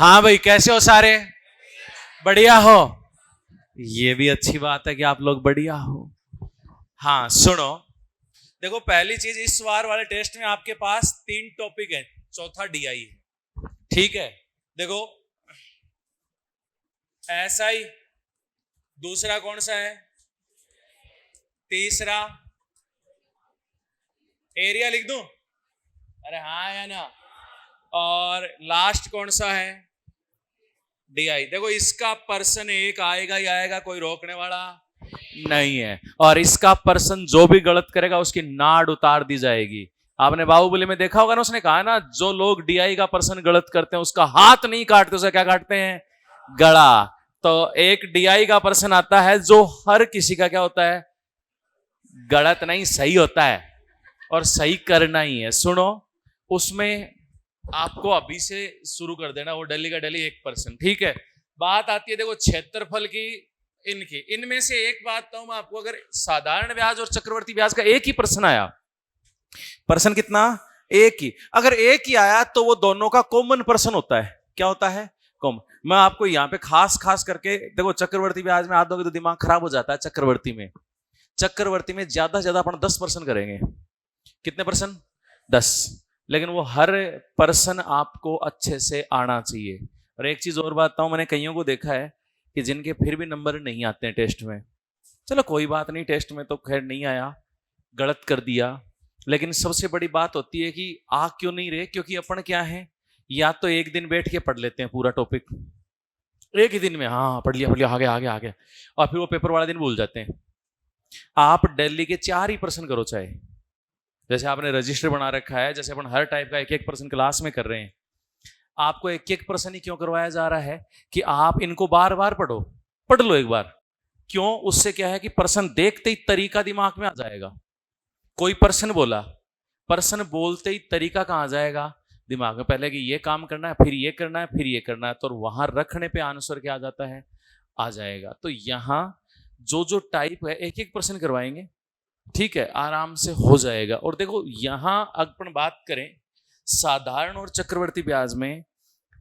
हाँ भाई, कैसे हो सारे? बढ़िया हो? ये भी अच्छी बात है कि आप लोग बढ़िया हो। हाँ सुनो, देखो पहली चीज, इस बार वाले टेस्ट में आपके पास 3 टॉपिक है, चौथा डीआई है। ठीक है, देखो एसआई, दूसरा कौन सा है, तीसरा एरिया लिख दूं? अरे हाँ या ना? और लास्ट कौन सा है, डीआई। देखो इसका पर्सन एक आएगा ही आएगा, कोई रोकने वाला नहीं है। और इसका पर्सन जो भी गलत करेगा उसकी नाड़ उतार दी जाएगी। आपने बाहुबली में देखा होगा ना, उसने कहा ना, जो लोग डीआई का पर्सन गलत करते हैं उसका हाथ नहीं काटते, उसे क्या काटते हैं, गला। तो एक डीआई का पर्सन आता है जो हर किसी का क्या होता है, गलत नहीं सही होता है, और सही करना ही है। सुनो, उसमें आपको अभी से शुरू कर देना, वो डेली का डेली 1%। ठीक है, बात आती है देखो क्षेत्रफल की, इनकी, इनमें से एक बात तो मैं आपको, अगर साधारण ब्याज और चक्रवर्ती ब्याज का एक ही पर्सन आया, पर्सन कितना, एक ही, अगर एक ही आया तो वो दोनों का कॉमन पर्सन होता है। क्या होता है, कॉमन। मैं आपको यहां पे खास खास करके देखो, चक्रवर्ती ब्याज में हाथ दोगे तो दिमाग खराब हो जाता है। चक्रवर्ती में ज्यादा से ज्यादा अपन 10% करेंगे। कितने परसेंट, 10। लेकिन वो हर पर्सन आपको अच्छे से आना चाहिए। और एक चीज और बताता हूं, मैंने कईयों को देखा है कि जिनके फिर भी नंबर नहीं आते हैं टेस्ट में। चलो कोई बात नहीं, टेस्ट में तो खैर नहीं आया, गलत कर दिया। लेकिन सबसे बड़ी बात होती है कि आ क्यों नहीं रहे, क्योंकि अपन क्या है, या तो एक दिन बैठ के पढ़ लेते हैं पूरा टॉपिक, एक ही दिन में, हाँ पढ़ लिया आगे आगे आगे, और फिर वो पेपर वाला दिन भूल जाते हैं। आप दिल्ली के 4 ही पर्सन करो, चाहे जैसे आपने रजिस्टर बना रखा है, जैसे अपन हर टाइप का 1-1% क्लास में कर रहे हैं, आपको 1-1% ही क्यों करवाया जा रहा है कि आप इनको बार बार पढ़ लो एक बार। क्यों? उससे क्या है कि पर्सन देखते ही तरीका दिमाग में आ जाएगा। कोई पर्सन बोला, पर्सन बोलते ही तरीका कहां जाएगा, दिमाग में, पहले कि ये काम करना है, फिर ये करना है, फिर ये करना है, तो वहां रखने पे आंसर क्या आ जाता है, आ जाएगा। तो यहां जो टाइप है 1-1% करवाएंगे, ठीक है, आराम से हो जाएगा। और देखो यहां अपन बात करें साधारण और चक्रवर्ती ब्याज में,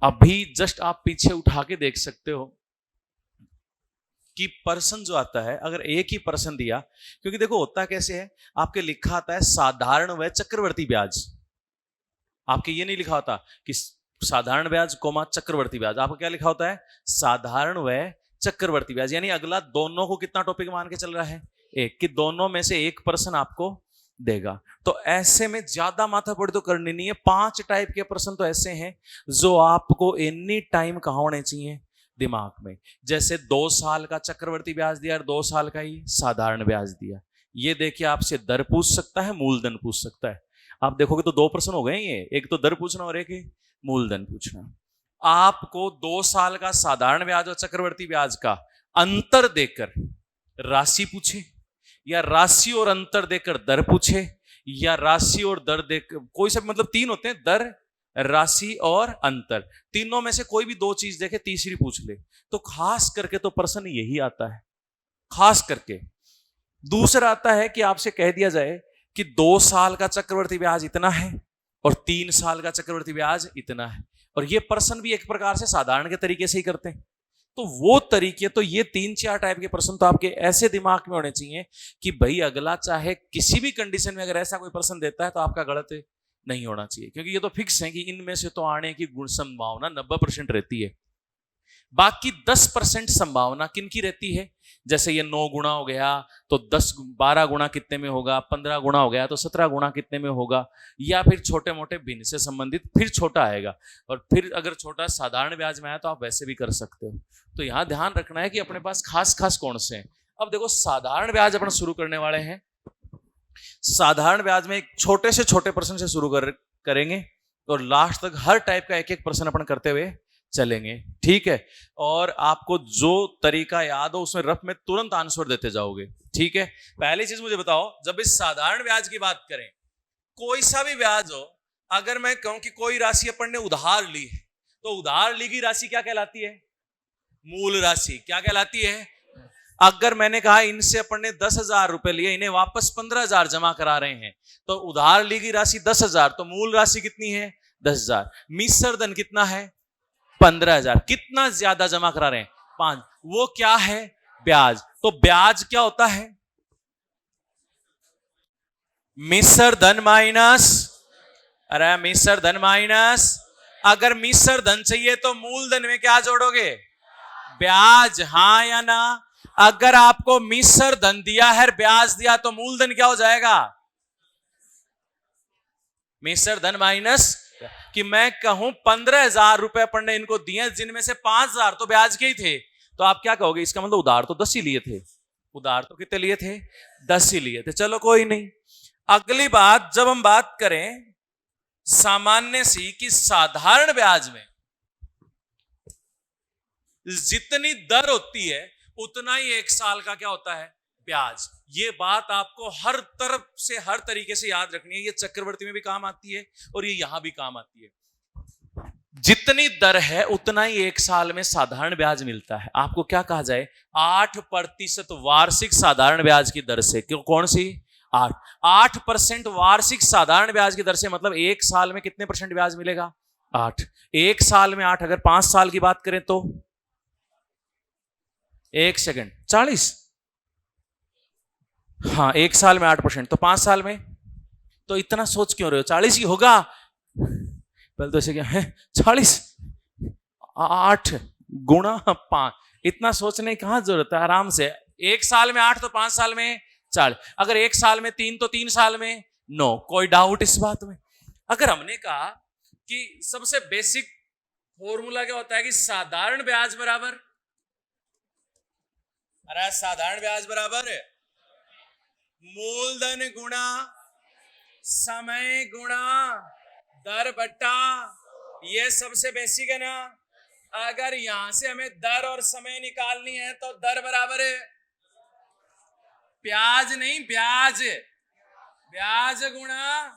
अभी जस्ट आप पीछे उठा के देख सकते हो कि पर्सन जो आता है, अगर एक ही पर्सन दिया, क्योंकि देखो होता कैसे है, आपके लिखा आता है साधारण व चक्रवर्ती ब्याज, आपके ये नहीं लिखा होता कि साधारण ब्याज कोमा चक्रवर्ती ब्याज, आपको क्या लिखा होता है, साधारण व चक्रवर्ती ब्याज। यानी अगला दोनों को कितना टॉपिक मान के चल रहा है, एक, कि दोनों में से एक पर्सन आपको देगा। तो ऐसे में ज्यादा माथापड़ी तो करनी नहीं है। 5 टाइप के पर्सन तो ऐसे हैं जो आपको एनी टाइम कहां होने चाहिए, दिमाग में। जैसे 2 साल का चक्रवर्ती ब्याज दिया और 2 साल का ही साधारण ब्याज दिया, ये देखिए आपसे दर पूछ सकता है, मूलधन पूछ सकता है। आप देखोगे तो 2 पर्सन हो गए, ये एक तो दर पूछना और एक मूलधन पूछना। आपको 2 साल का साधारण ब्याज और चक्रवर्ती ब्याज का अंतर देकर राशि पूछे, या राशि और अंतर देकर दर पूछे, या राशि और दर देकर, कोई सा, मतलब 3 होते हैं, दर, राशि और अंतर, तीनों में से कोई भी 2 चीज देखे, तीसरी पूछ ले, तो खास करके तो पर्सन यही आता है। खास करके दूसरा आता है कि आपसे कह दिया जाए कि 2 साल का चक्रवर्ती ब्याज इतना है और 3 साल का चक्रवर्ती ब्याज इतना है, और ये पर्सन भी एक प्रकार से साधारण के तरीके से ही करते हैं। तो वो तरीके, तो ये 3-4 टाइप के पर्सन तो आपके ऐसे दिमाग में होने चाहिए कि भाई अगला चाहे किसी भी कंडीशन में अगर ऐसा कोई पर्सन देता है तो आपका गलत नहीं होना चाहिए, क्योंकि ये तो फिक्स है कि इनमें से तो आने की गुण संभावना 90% रहती है। बाकी 10% संभावना किनकी रहती है, जैसे ये 9 गुना हो गया तो 12 गुना कितने में होगा, 15 गुना हो गया तो 17 गुना कितने में होगा, या फिर छोटे मोटे भिन्न से संबंधित फिर छोटा आएगा। और फिर अगर छोटा साधारण ब्याज में आया तो आप वैसे भी कर सकते हो। तो यहां ध्यान रखना है कि अपने पास खास खास कौन से हैं। अब देखो साधारण ब्याज अपन शुरू करने वाले हैं। साधारण ब्याज में एक छोटे से छोटे पर्सन से शुरू करेंगे और लास्ट तक हर टाइप का 1-1% अपन करते हुए चलेंगे, ठीक है। और आपको जो तरीका याद हो उसमें रफ में तुरंत आंसर देते जाओगे, ठीक है। पहली चीज मुझे बताओ, जब इस साधारण ब्याज की बात करें, कोई सा भी ब्याज हो, अगर मैं कहूं कि कोई राशि अपन ने उधार ली है, तो उधार ली गई राशि क्या कहलाती है, मूल राशि। क्या कहलाती है? अगर मैंने कहा इनसे अपन ने 10,000 रुपए लिए, इन्हें वापस 15,000 जमा करा रहे हैं, तो उधार ली गई राशि 10,000, तो मूल राशि कितनी है, 10,000। मिश्र धन कितना है, 15,000। कितना ज्यादा जमा करा रहे हैं? 5। वो क्या है? ब्याज। तो ब्याज क्या होता है? मिश्र धन माइनस, अरे मिश्र धन माइनस, अगर मिश्र धन चाहिए तो मूलधन में क्या जोड़ोगे? ब्याज। हाँ या ना? अगर आपको मिश्र धन दिया है, ब्याज दिया, तो मूलधन क्या हो जाएगा? मिश्र धन माइनस। कि मैं कहूं 15,000 रुपए पढ़ने इनको दिए, जिनमें से 5,000 तो ब्याज के ही थे, तो आप क्या कहोगे? इसका मतलब उधार तो 10 ही लिए थे। उधार तो कितने लिए थे? 10 ही लिए थे। चलो कोई नहीं। अगली बात, जब हम बात करें सामान्य सी कि साधारण ब्याज में जितनी दर होती है उतना ही 1 साल का क्या होता है? ब्याज। ये बात आपको हर तरफ से, हर तरीके से याद रखनी है। ये चक्रवर्ती में भी काम आती है और ये यहां भी काम आती है। जितनी दर है उतना ही 1 साल में साधारण ब्याज मिलता है। आपको क्या कहा जाए? 8% वार्षिक साधारण ब्याज की दर से। क्यों? कौन सी? 8% वार्षिक साधारण ब्याज की दर से, मतलब 1 साल में कितने परसेंट ब्याज मिलेगा? 8। 1 साल में 8, अगर 5 साल की बात करें तो 1 सेकंड 40। हाँ, 1 साल में 8%, तो 5 साल में? तो इतना सोच क्यों रहे हो? 40 ही होगा। पहले तो ऐसे क्या है? 40 8 गुणा 5, इतना सोचने की कहां जरूरत है? आराम से 1 साल में 8 तो 5 साल में 40, अगर 1 साल में 3 तो 3 साल में 9। कोई डाउट इस बात में? अगर हमने कहा कि सबसे बेसिक फॉर्मूला क्या होता है कि साधारण ब्याज बराबर, अरे साधारण ब्याज बराबर मूलधन गुणा समय गुणा दर बट्टा, ये सबसे बेसिक है ना। अगर यहां से हमें दर और समय निकालनी है तो दर बराबर है ब्याज नहीं, ब्याज, ब्याज गुणा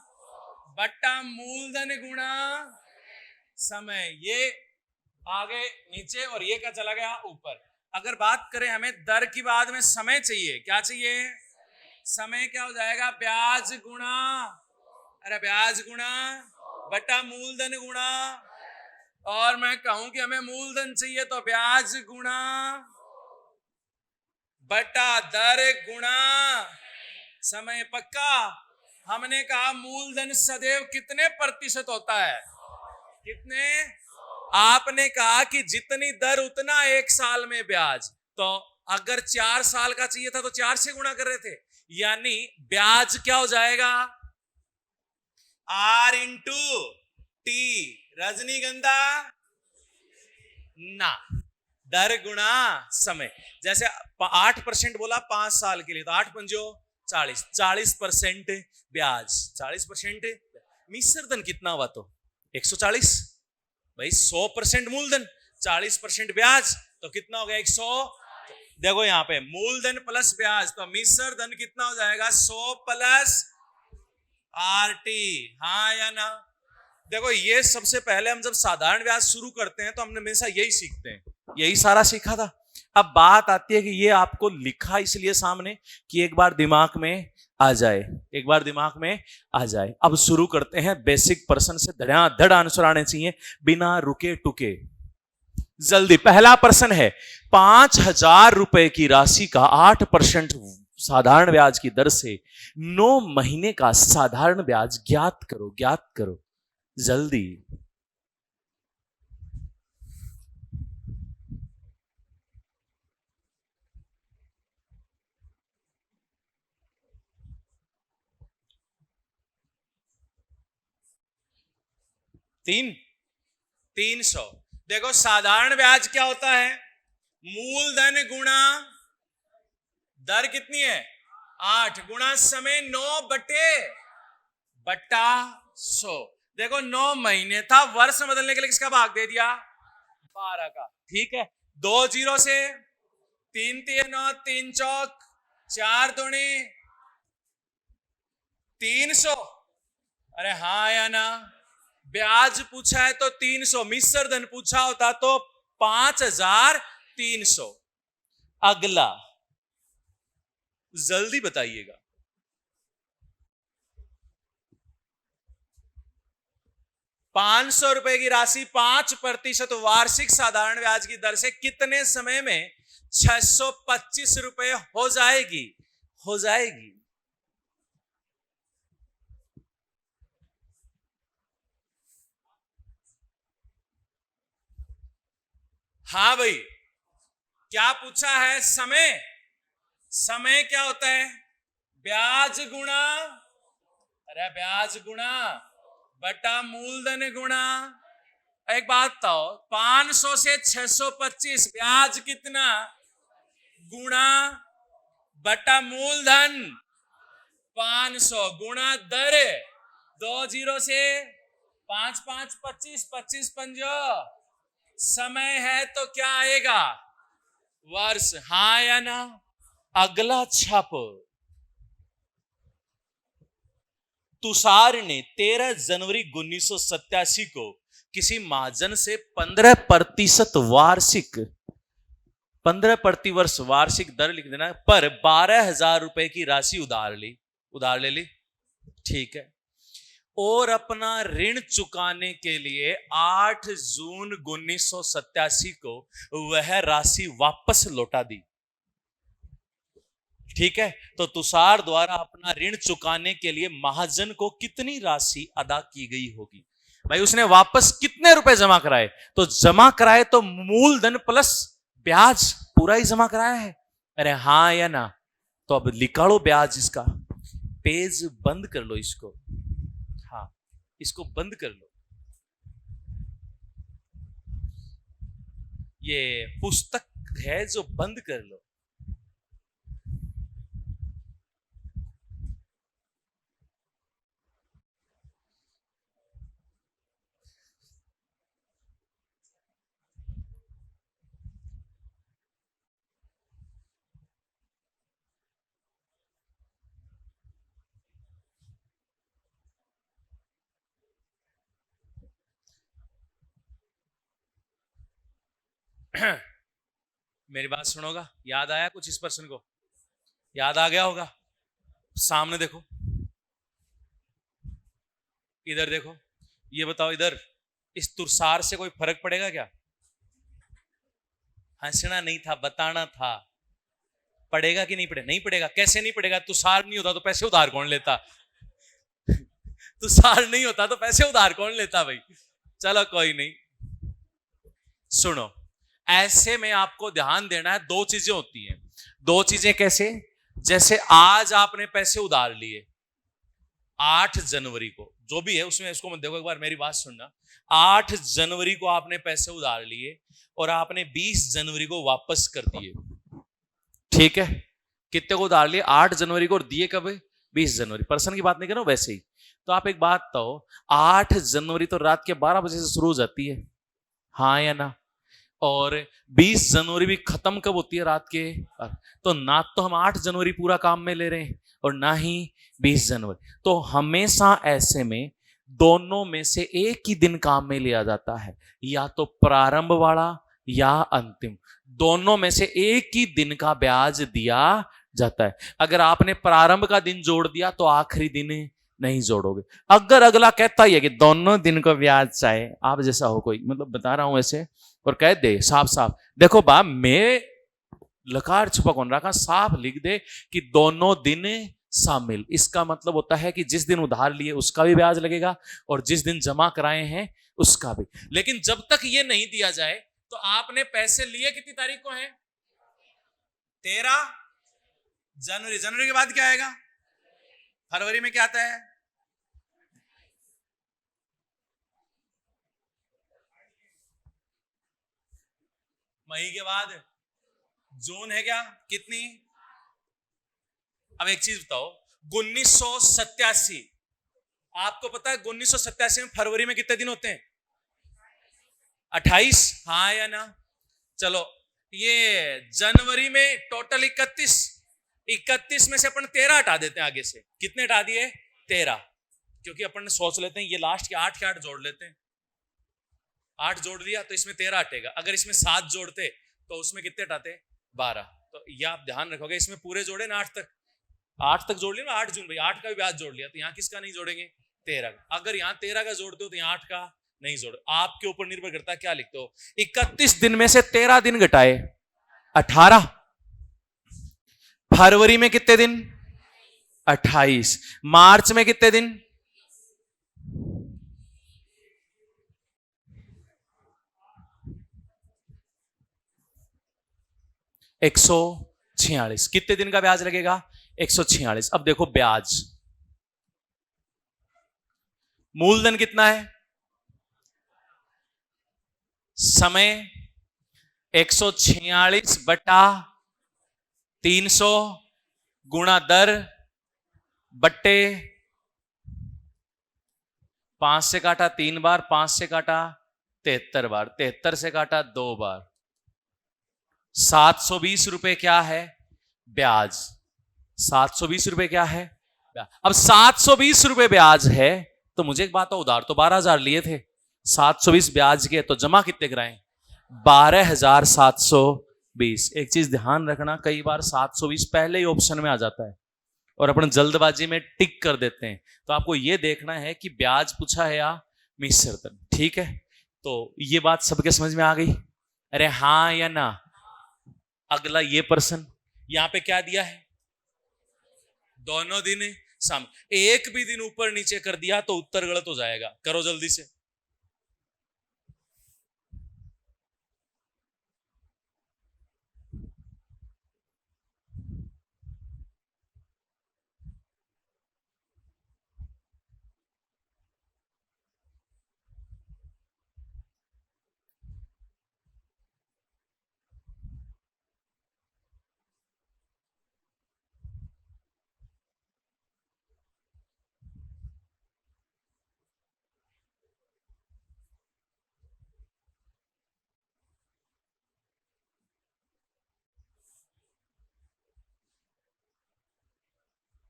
बट्टा मूलधन गुणा समय। ये आगे नीचे और ये क्या चला गया ऊपर। अगर बात करें हमें दर की, बाद में समय चाहिए। क्या चाहिए? समय। क्या हो जाएगा? ब्याज गुणा, अरे ब्याज गुणा बटा मूलधन गुणा, और मैं कहूं कि हमें मूलधन चाहिए तो ब्याज गुणा बटा दर गुणा समय। पक्का? हमने कहा मूलधन सदैव कितने प्रतिशत होता है? कितने? आपने कहा कि जितनी दर उतना 1 साल में ब्याज। तो अगर 4 साल का चाहिए था तो 4 से गुणा कर रहे थे, यानी ब्याज क्या हो जाएगा? R into T. रजनीगंधा ना, दर गुणा समय। जैसे 8% बोला 5 साल के लिए, तो 8 पंजो 40, 40% ब्याज, 40%। मिश्र धन कितना हुआ? तो 140। भाई 100% मूलधन, 40% ब्याज, तो कितना हो गया? 100। देखो यहां पे मूलधन प्लस ब्याज, तो मिश्र धन कितना हो जाएगा? 100 प्लस आरटी। हाँ या ना? देखो ये सबसे पहले हम जब साधारण ब्याज शुरू करते हैं तो हमने हमेशा यही सीखते हैं, यही सारा सीखा था। अब बात आती है कि ये आपको लिखा इसलिए सामने कि एक बार दिमाग में आ जाए, एक बार दिमाग में आ जाए। अब शुरू करते हैं बेसिक पर्सन से। धड़ आंसर आने चाहिए बिना रुके टुके। जल्दी। पहला प्रश्न है, 5,000 रुपए की राशि का 8% साधारण ब्याज की दर से 9 महीने का साधारण ब्याज ज्ञात करो। ज्ञात करो जल्दी। तीन 300। देखो साधारण ब्याज क्या होता है? मूलधन गुणा दर कितनी है? 8 गुणा समय 9 बट्टा 100। देखो 9 महीने था, वर्ष में बदलने के लिए किसका भाग दे दिया? 12 का। ठीक है, 2 जीरो से 3 3 9, 3 चौक 4 दूनी 300। अरे हाँ या ना? ब्याज पूछा है तो 300, मिश्र धन पूछा होता तो 5,300। अगला जल्दी बताइएगा। ₹500 की राशि 5% वार्षिक साधारण ब्याज की दर से कितने समय में ₹625 हो जाएगी? हो जाएगी। हाँ भाई, क्या पूछा है? समय। समय क्या होता है? ब्याज गुणा, अरे ब्याज गुणा बटा मूलधन गुणा। एक बात बताओ, 500 से 625 ब्याज कितना? गुणा बटा मूलधन 500 गुणा दर 20 से 5 5 25 25 पंजो समय है तो क्या आएगा? वर्ष। हाँ या ना? अगला छाप। तुषार ने 13 जनवरी 1987 को किसी महाजन से 15% वार्षिक 15% वार्षिक दर लिख देना पर 12,000 रुपए की राशि उधार ले ली। ठीक है। और अपना ऋण चुकाने के लिए 8 जून 1987 को वह राशि वापस लौटा दी। ठीक है। तो तुषार द्वारा अपना ऋण चुकाने के लिए महाजन को कितनी राशि अदा की गई होगी? भाई उसने वापस कितने रुपए जमा कराए? तो जमा कराए तो मूलधन प्लस ब्याज पूरा ही जमा कराया है। अरे हाँ या ना? तो अब निकालो ब्याज इसका। पेज बंद कर लो इसको। हाँ, इसको बंद कर लो। ये पुस्तक है जो बंद कर लो। मेरी बात सुनोगा? याद आया कुछ इस पर्सन को? याद आ गया होगा। सामने देखो, इधर देखो, ये बताओ इधर इस तुषार से कोई फर्क पड़ेगा क्या? हंसना नहीं था, बताना था। पड़ेगा कि नहीं पड़ेगा? नहीं पड़ेगा। कैसे नहीं पड़ेगा? तुषार नहीं होता तो पैसे उधार कौन लेता? तुषार नहीं होता तो पैसे उधार कौन लेता भाई? चलो कोई नहीं। सुनो, ऐसे में आपको ध्यान देना है, दो चीजें होती हैं। दो चीजें कैसे? जैसे आज आपने पैसे उधार लिए 8 जनवरी को, जो भी है उसमें, इसको मत देखो, एक बार मेरी बात सुनना। 8 जनवरी को आपने पैसे उधार लिए और आपने 20 जनवरी को वापस कर दिए। ठीक है। कितने को उधार लिए? 8 जनवरी को, और दिए कब? 20 जनवरी। पर्सन की बात नहीं कर रहा हूं, वैसे ही। तो आप एक बात बताओ, 8 जनवरी तो रात के 12 बजे से शुरू हो जाती है, हाँ या ना? और 20 जनवरी भी खत्म कब होती है? रात के। तो ना तो हम 8 जनवरी पूरा काम में ले रहे हैं और ना ही 20 जनवरी। तो हमेशा ऐसे में दोनों में से एक ही दिन काम में लिया जाता है, या तो प्रारंभ वाला या अंतिम। दोनों में से एक ही दिन का ब्याज दिया जाता है। अगर आपने प्रारंभ का दिन जोड़ दिया तो आखिरी दिन नहीं जोड़ोगे। अगर अगला कहता ही है कि दोनों दिन को ब्याज चाहे, आप जैसा हो कोई, मतलब बता रहा हूं ऐसे, और कह दे साफ साफ, देखो बा मैं लकार छुपा कौन रखा, साफ लिख दे कि दोनों दिन शामिल। इसका मतलब होता है कि जिस दिन उधार लिए उसका भी ब्याज लगेगा और जिस दिन जमा कराए हैं उसका भी। लेकिन जब तक ये नहीं दिया जाए तो आपने पैसे लिए कितनी तारीख को है? 13 जनवरी। जनवरी के बाद क्या आएगा? फरवरी में क्या आता है? मई के बाद जून है क्या? कितनी? अब एक चीज बताओ, 1987, आपको पता है 1987 में फरवरी में कितने दिन होते हैं? 28, हाँ या ना? चलो, ये जनवरी में टोटल 31 में से अपन 13 हटा देते हैं आगे से। कितने हटा दिए? 13, क्योंकि अपन सोच लेते हैं ये लास्ट के 8 जोड़ लेते हैं। 8 जोड़ दिया तो इसमें 13 हटेगा। अगर इसमें 7 जोड़ते तो उसमें कितने हटाते? 12। तो ये आप ध्यान रखोगे, इसमें पूरे जोड़े ना 8 तक जोड़ लिया ना, 8 जून भाई, 8 का भी ब्याज जोड़ लिया, तो यहाँ किसका नहीं जोड़ेंगे? 13 का। अगर यहाँ 13 का जोड़ते हो तो यहाँ 8 का, नहीं जोड़, आपके ऊपर निर्भर करता क्या लिखते हो। 31 दिन में से 13 दिन घटाए 18। फरवरी में कितने दिन? 28। मार्च में कितने दिन? 146। कितने दिन का ब्याज लगेगा? 146। अब देखो ब्याज, मूलधन कितना है? समय 146 बटा 300 गुणा दर बट्टे 5 से काटा 3 बार, 5 से काटा 73 बार, 73 से काटा 2 बार, 720 रुपए क्या है? ब्याज। 720 रुपए क्या है? अब 720 रुपए ब्याज है तो मुझे एक बात है, उधार तो 12,000 लिए थे, 720 ब्याज के, तो जमा कितने कराएं? 12,720। एक चीज ध्यान रखना, कई बार 720 पहले ही ऑप्शन में आ जाता है और अपन जल्दबाजी में टिक कर देते हैं, तो आपको यह देखना है कि ब्याज पूछा है या मिश्रधन। ठीक है, तो ये बात सबके समझ में आ गई? अरे हाँ या ना? अगला ये पर्सन, यहां पे क्या दिया है? दोनों दिन सम। एक भी दिन ऊपर नीचे कर दिया तो उत्तर गलत हो जाएगा, करो जल्दी से।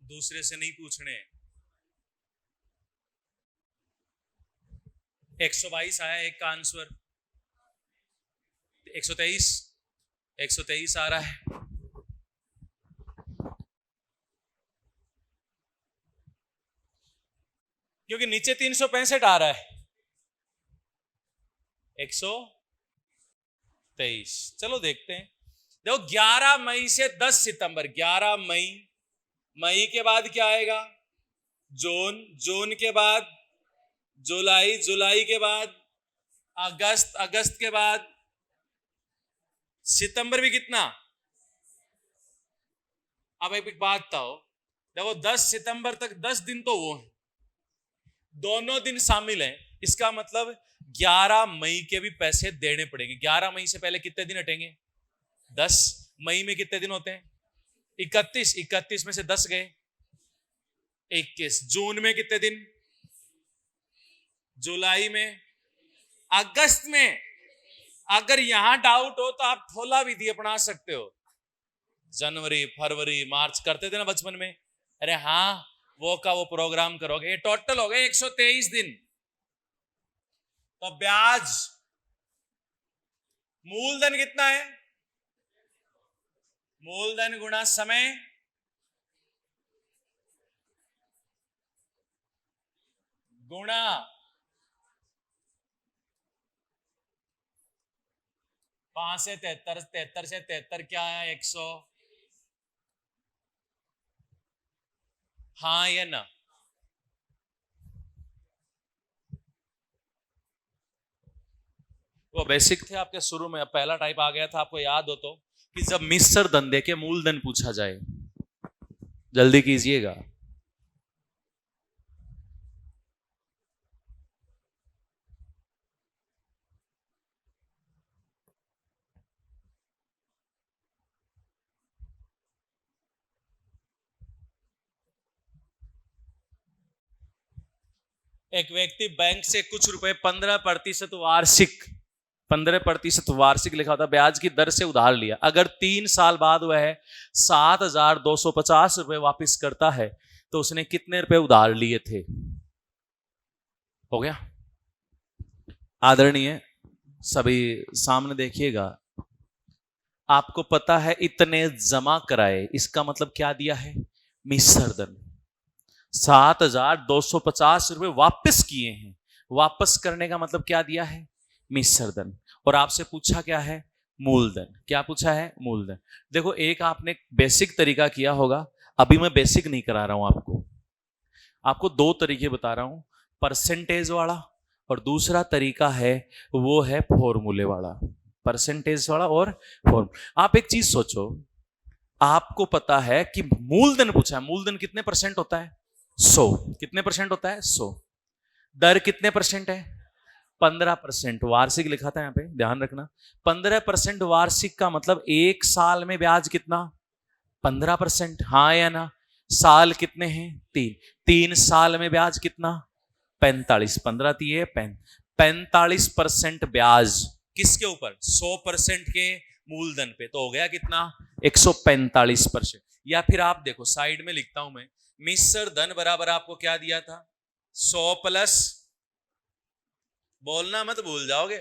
दूसरे से नहीं पूछने। 122 आया एक का आंसर, 123, 123 आ रहा है। क्योंकि नीचे 365 आ रहा है, 123। चलो देखते हैं। देखो 11 मई से 10 सितंबर, 11 मई, मई के बाद क्या आएगा? जून, जून के बाद जुलाई, जुलाई के बाद अगस्त, अगस्त के बाद सितंबर भी कितना? अब एक बात था, देखो 10 सितंबर तक 10 दिन तो वो है, दोनों दिन शामिल हैं, इसका मतलब 11 मई के भी पैसे देने पड़ेंगे। 11 मई से पहले कितने दिन हटेंगे? 10। मई में कितने दिन होते हैं? 31। 31 में से 10 गए, 21। जून में कितने दिन? जुलाई में, अगस्त में। अगर यहां डाउट हो तो आप थोला विधि अपना सकते हो, जनवरी, फरवरी, मार्च करते थे ना बचपन में। अरे हाँ, वो का वो प्रोग्राम करोगे। ये टोटल हो गए 123 दिन। तो ब्याज, मूलधन कितना है? मूलधन गुणा समय गुणा 5 से 73, 73 से 73 क्या है? 100। हाँ या ना? वो बेसिक थे आपके शुरू में, पहला टाइप आ गया था, आपको याद हो तो, कि जब मिश्र धंधे के मूलधन पूछा जाए, जल्दी कीजिएगा। एक व्यक्ति बैंक से कुछ रुपए 15% वार्षिक, 15% वार्षिक लिखा था ब्याज की दर से उधार लिया। अगर 3 साल बाद वह 7,250 रुपए वापस करता है तो उसने कितने रुपए उधार लिए थे? हो गया? आदरणीय सभी सामने देखिएगा, आपको पता है इतने जमा कराए, इसका मतलब क्या दिया है? मिश्रधन। 7,250 रुपए वापस किए हैं, वापस करने का मतलब क्या दिया है? मिश्र धन। और आपसे पूछा क्या है? मूलधन। क्या पूछा है? मूलधन। देखो एक आपने बेसिक तरीका किया होगा, अभी मैं बेसिक नहीं करा रहा हूं आपको दो तरीके बता रहा हूं, परसेंटेज वाला और दूसरा तरीका है वो है फॉर्मूले वाला। परसेंटेज वाला और फॉर्मूला। आप एक चीज सोचो, आपको पता है कि मूलधन पूछा है, मूलधन कितने परसेंट होता है? 100। कितने परसेंट होता है? 100। दर कितने परसेंट है? 15%। वार्षिक लिखा था यहां पे, ध्यान रखना। 15% वार्षिक का मतलब एक साल में ब्याज कितना? 15%। हाँ या ना? साल कितने हैं? 3। 3 साल में ब्याज कितना? 45। 15 दिए 45% ब्याज किसके ऊपर? 100% के मूलधन पे। तो हो गया कितना? 145%। या फिर आप देखो साइड में लिखता हूं मैं, मिश्र धन बराबर आपको क्या दिया था? 100 प्लस, बोलना मत भूल जाओगे,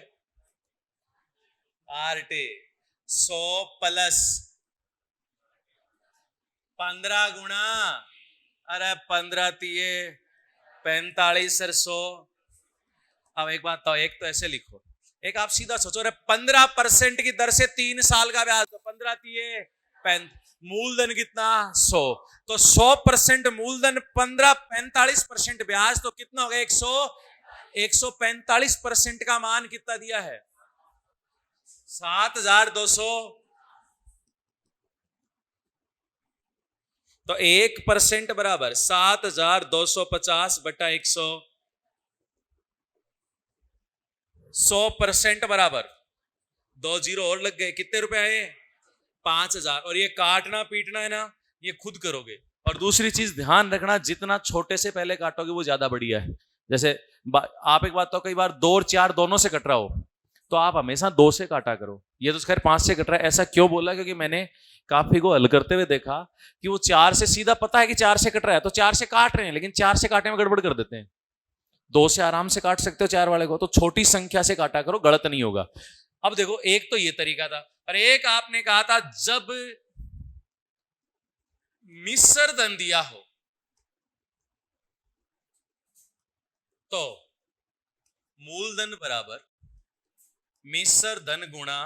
आरटी। 100 प्लस 15 गुणा, अरे 15 तिये 45 और 100। अब एक बात तो, एक तो ऐसे लिखो, एक आप सीधा सोचो, अरे 15% की दर से 3 साल का ब्याज, तो 15 तिये 35, मूलधन कितना? 100। तो 100% मूलधन, 45% ब्याज, तो कितना हो गया? 145% का मान कितना दिया है? 7,200। तो 1% बराबर 7,250 बटा 100। 100% बराबर 2 जीरो और लग गए, कितने रुपए आए? 5,000। और ये काटना पीटना है ना, ये खुद करोगे। और दूसरी चीज ध्यान रखना, जितना छोटे से पहले काटोगे वो ज्यादा बढ़िया है। जैसे आप एक बात तो, कई बार 2 और 4 दोनों से कट रहा हो, तो आप हमेशा 2 से काटा करो। ये तो खैर 5 से कट रहा है। ऐसा क्यों बोला? क्योंकि मैंने काफी को हल करते हुए देखा कि वो 4 से सीधा पता है कि 4 से कट रहा है, तो 4 से काट रहे हैं, लेकिन 4 से काटने में गड़बड़ कर देते हैं। 2 से आराम से काट सकते हो 4 वाले को, तो छोटी संख्या से काटा करो, गलत नहीं होगा। अब देखो, एक तो ये तरीका था, और एक आपने कहा था जब मिश्र धन दिया हो तो मूलधन बराबर मिश्र धन गुणा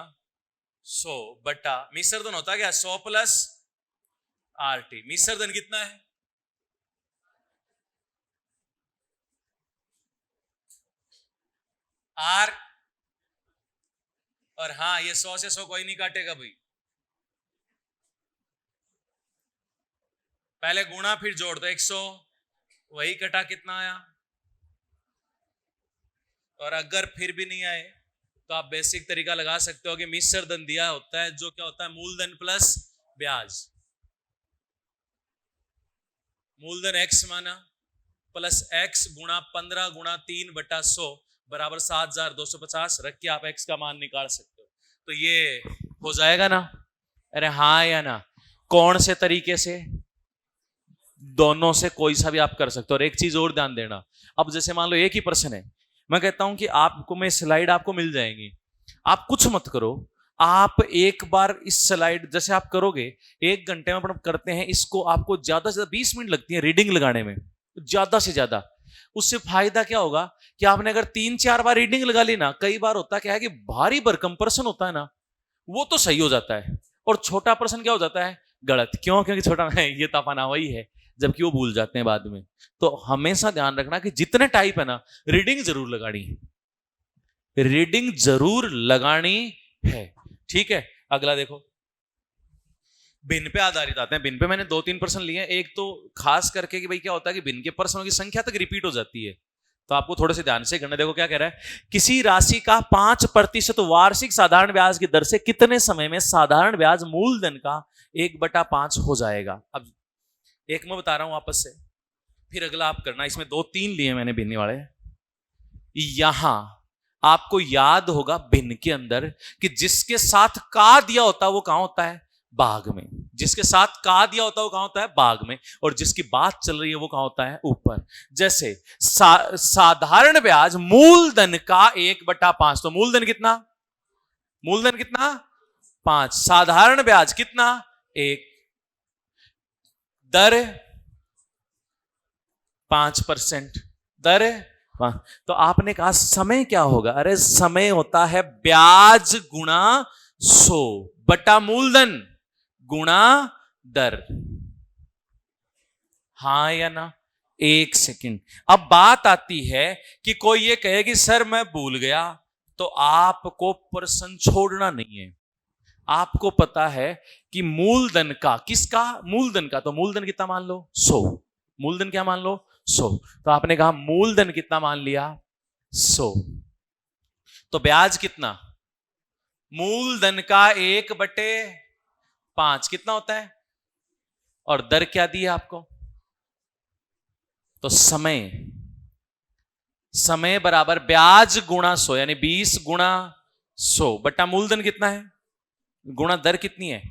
100 बटा, मिश्र धन होता क्या? 100 प्लस आरटी। मिश्र धन कितना है? आर। और हाँ, ये 100 से 100 कोई नहीं काटेगा भाई, पहले गुणा फिर जोड़ दो। 100 वही कटा, कितना आया? और अगर फिर भी नहीं आए तो आप बेसिक तरीका लगा सकते हो कि मिश्र धन दिया होता है जो क्या होता है? मूलधन प्लस ब्याज। मूलधन x माना, प्लस x गुणा 15 गुणा 3 बटा 100 बराबर 7,250। रख के आप x का मान निकाल सकते हो। तो ये हो जाएगा ना? अरे हाँ या ना? कौन से तरीके से? दोनों से कोई सा भी आप कर सकते हो। और एक चीज और ध्यान देना, अब जैसे मान लो एक ही प्रश्न है, मैं कहता हूं कि आपको मैं स्लाइड आपको मिल जाएंगी, आप कुछ मत करो, आप एक बार इस स्लाइड जैसे आप करोगे, 1 घंटे में अपन करते हैं इसको, आपको ज्यादा से ज्यादा 20 मिनट लगती है रीडिंग लगाने में, ज्यादा से ज्यादा। उससे फायदा क्या होगा कि आपने अगर 3-4 बार रीडिंग लगा ली ना, कई बार होता क्या है कि भारी भरकम प्रश्न होता है ना, वो तो सही हो जाता है, और छोटा प्रश्न क्या हो जाता है? गलत। क्यों? क्योंकि छोटा है, ये तपाना वही है, जबकि वो भूल जाते हैं बाद में। तो हमेशा ध्यान रखना कि जितने टाइप है ना, रीडिंग जरूर लगानी है, रीडिंग जरूर लगानी है। ठीक है, अगला देखो, भिन्न पे आधारित आते हैं। भिन्न पे मैंने 2-3 प्रश्न लिए हैं। एक तो खास करके कि भाई क्या होता है कि भिन्न के प्रश्नों की संख्या तक रिपीट हो जाती है, तो आपको थोड़े से ध्यान से करना। देखो क्या कह रहा है, किसी राशि का 5% वार्षिक साधारण ब्याज की दर से कितने समय में साधारण ब्याज मूलधन का 1/5 हो जाएगा। अब एक मैं बता रहा हूं आपस से, फिर अगला आप करना। इसमें 2-3 लिए मैंने भिन्न वाले। यहां आपको याद होगा भिन्न के अंदर कि जिसके साथ का दिया होता है वो कहां होता है? भाग में। जिसके साथ का दिया होता है वो कहां होता है? भाग में। और जिसकी बात चल रही है वो कहां होता है? ऊपर। जैसे साधारण ब्याज मूलधन का 1/5, तो मूलधन कितना? मूलधन कितना? 5। साधारण ब्याज कितना? 1। दर 5%। दर तो आपने कहा समय क्या होगा? अरे समय होता है ब्याज गुणा 100 बटा मूलधन गुणा दर। हाँ या ना? एक सेकंड। अब बात आती है कि कोई ये कहे कि सर मैं भूल गया, तो आपको प्रश्न छोड़ना नहीं है। आपको पता है कि मूलधन का, किसका? मूलधन का। तो मूलधन कितना मान लो? 100। मूलधन क्या मान लो? 100। तो आपने कहा मूलधन कितना मान लिया? 100। तो ब्याज कितना? मूलधन का 1/5 कितना होता है? और दर क्या दी है आपको? तो समय, समय बराबर ब्याज गुणा 100 यानी 20 गुणा 100 बटा मूलधन कितना है गुणा दर कितनी है।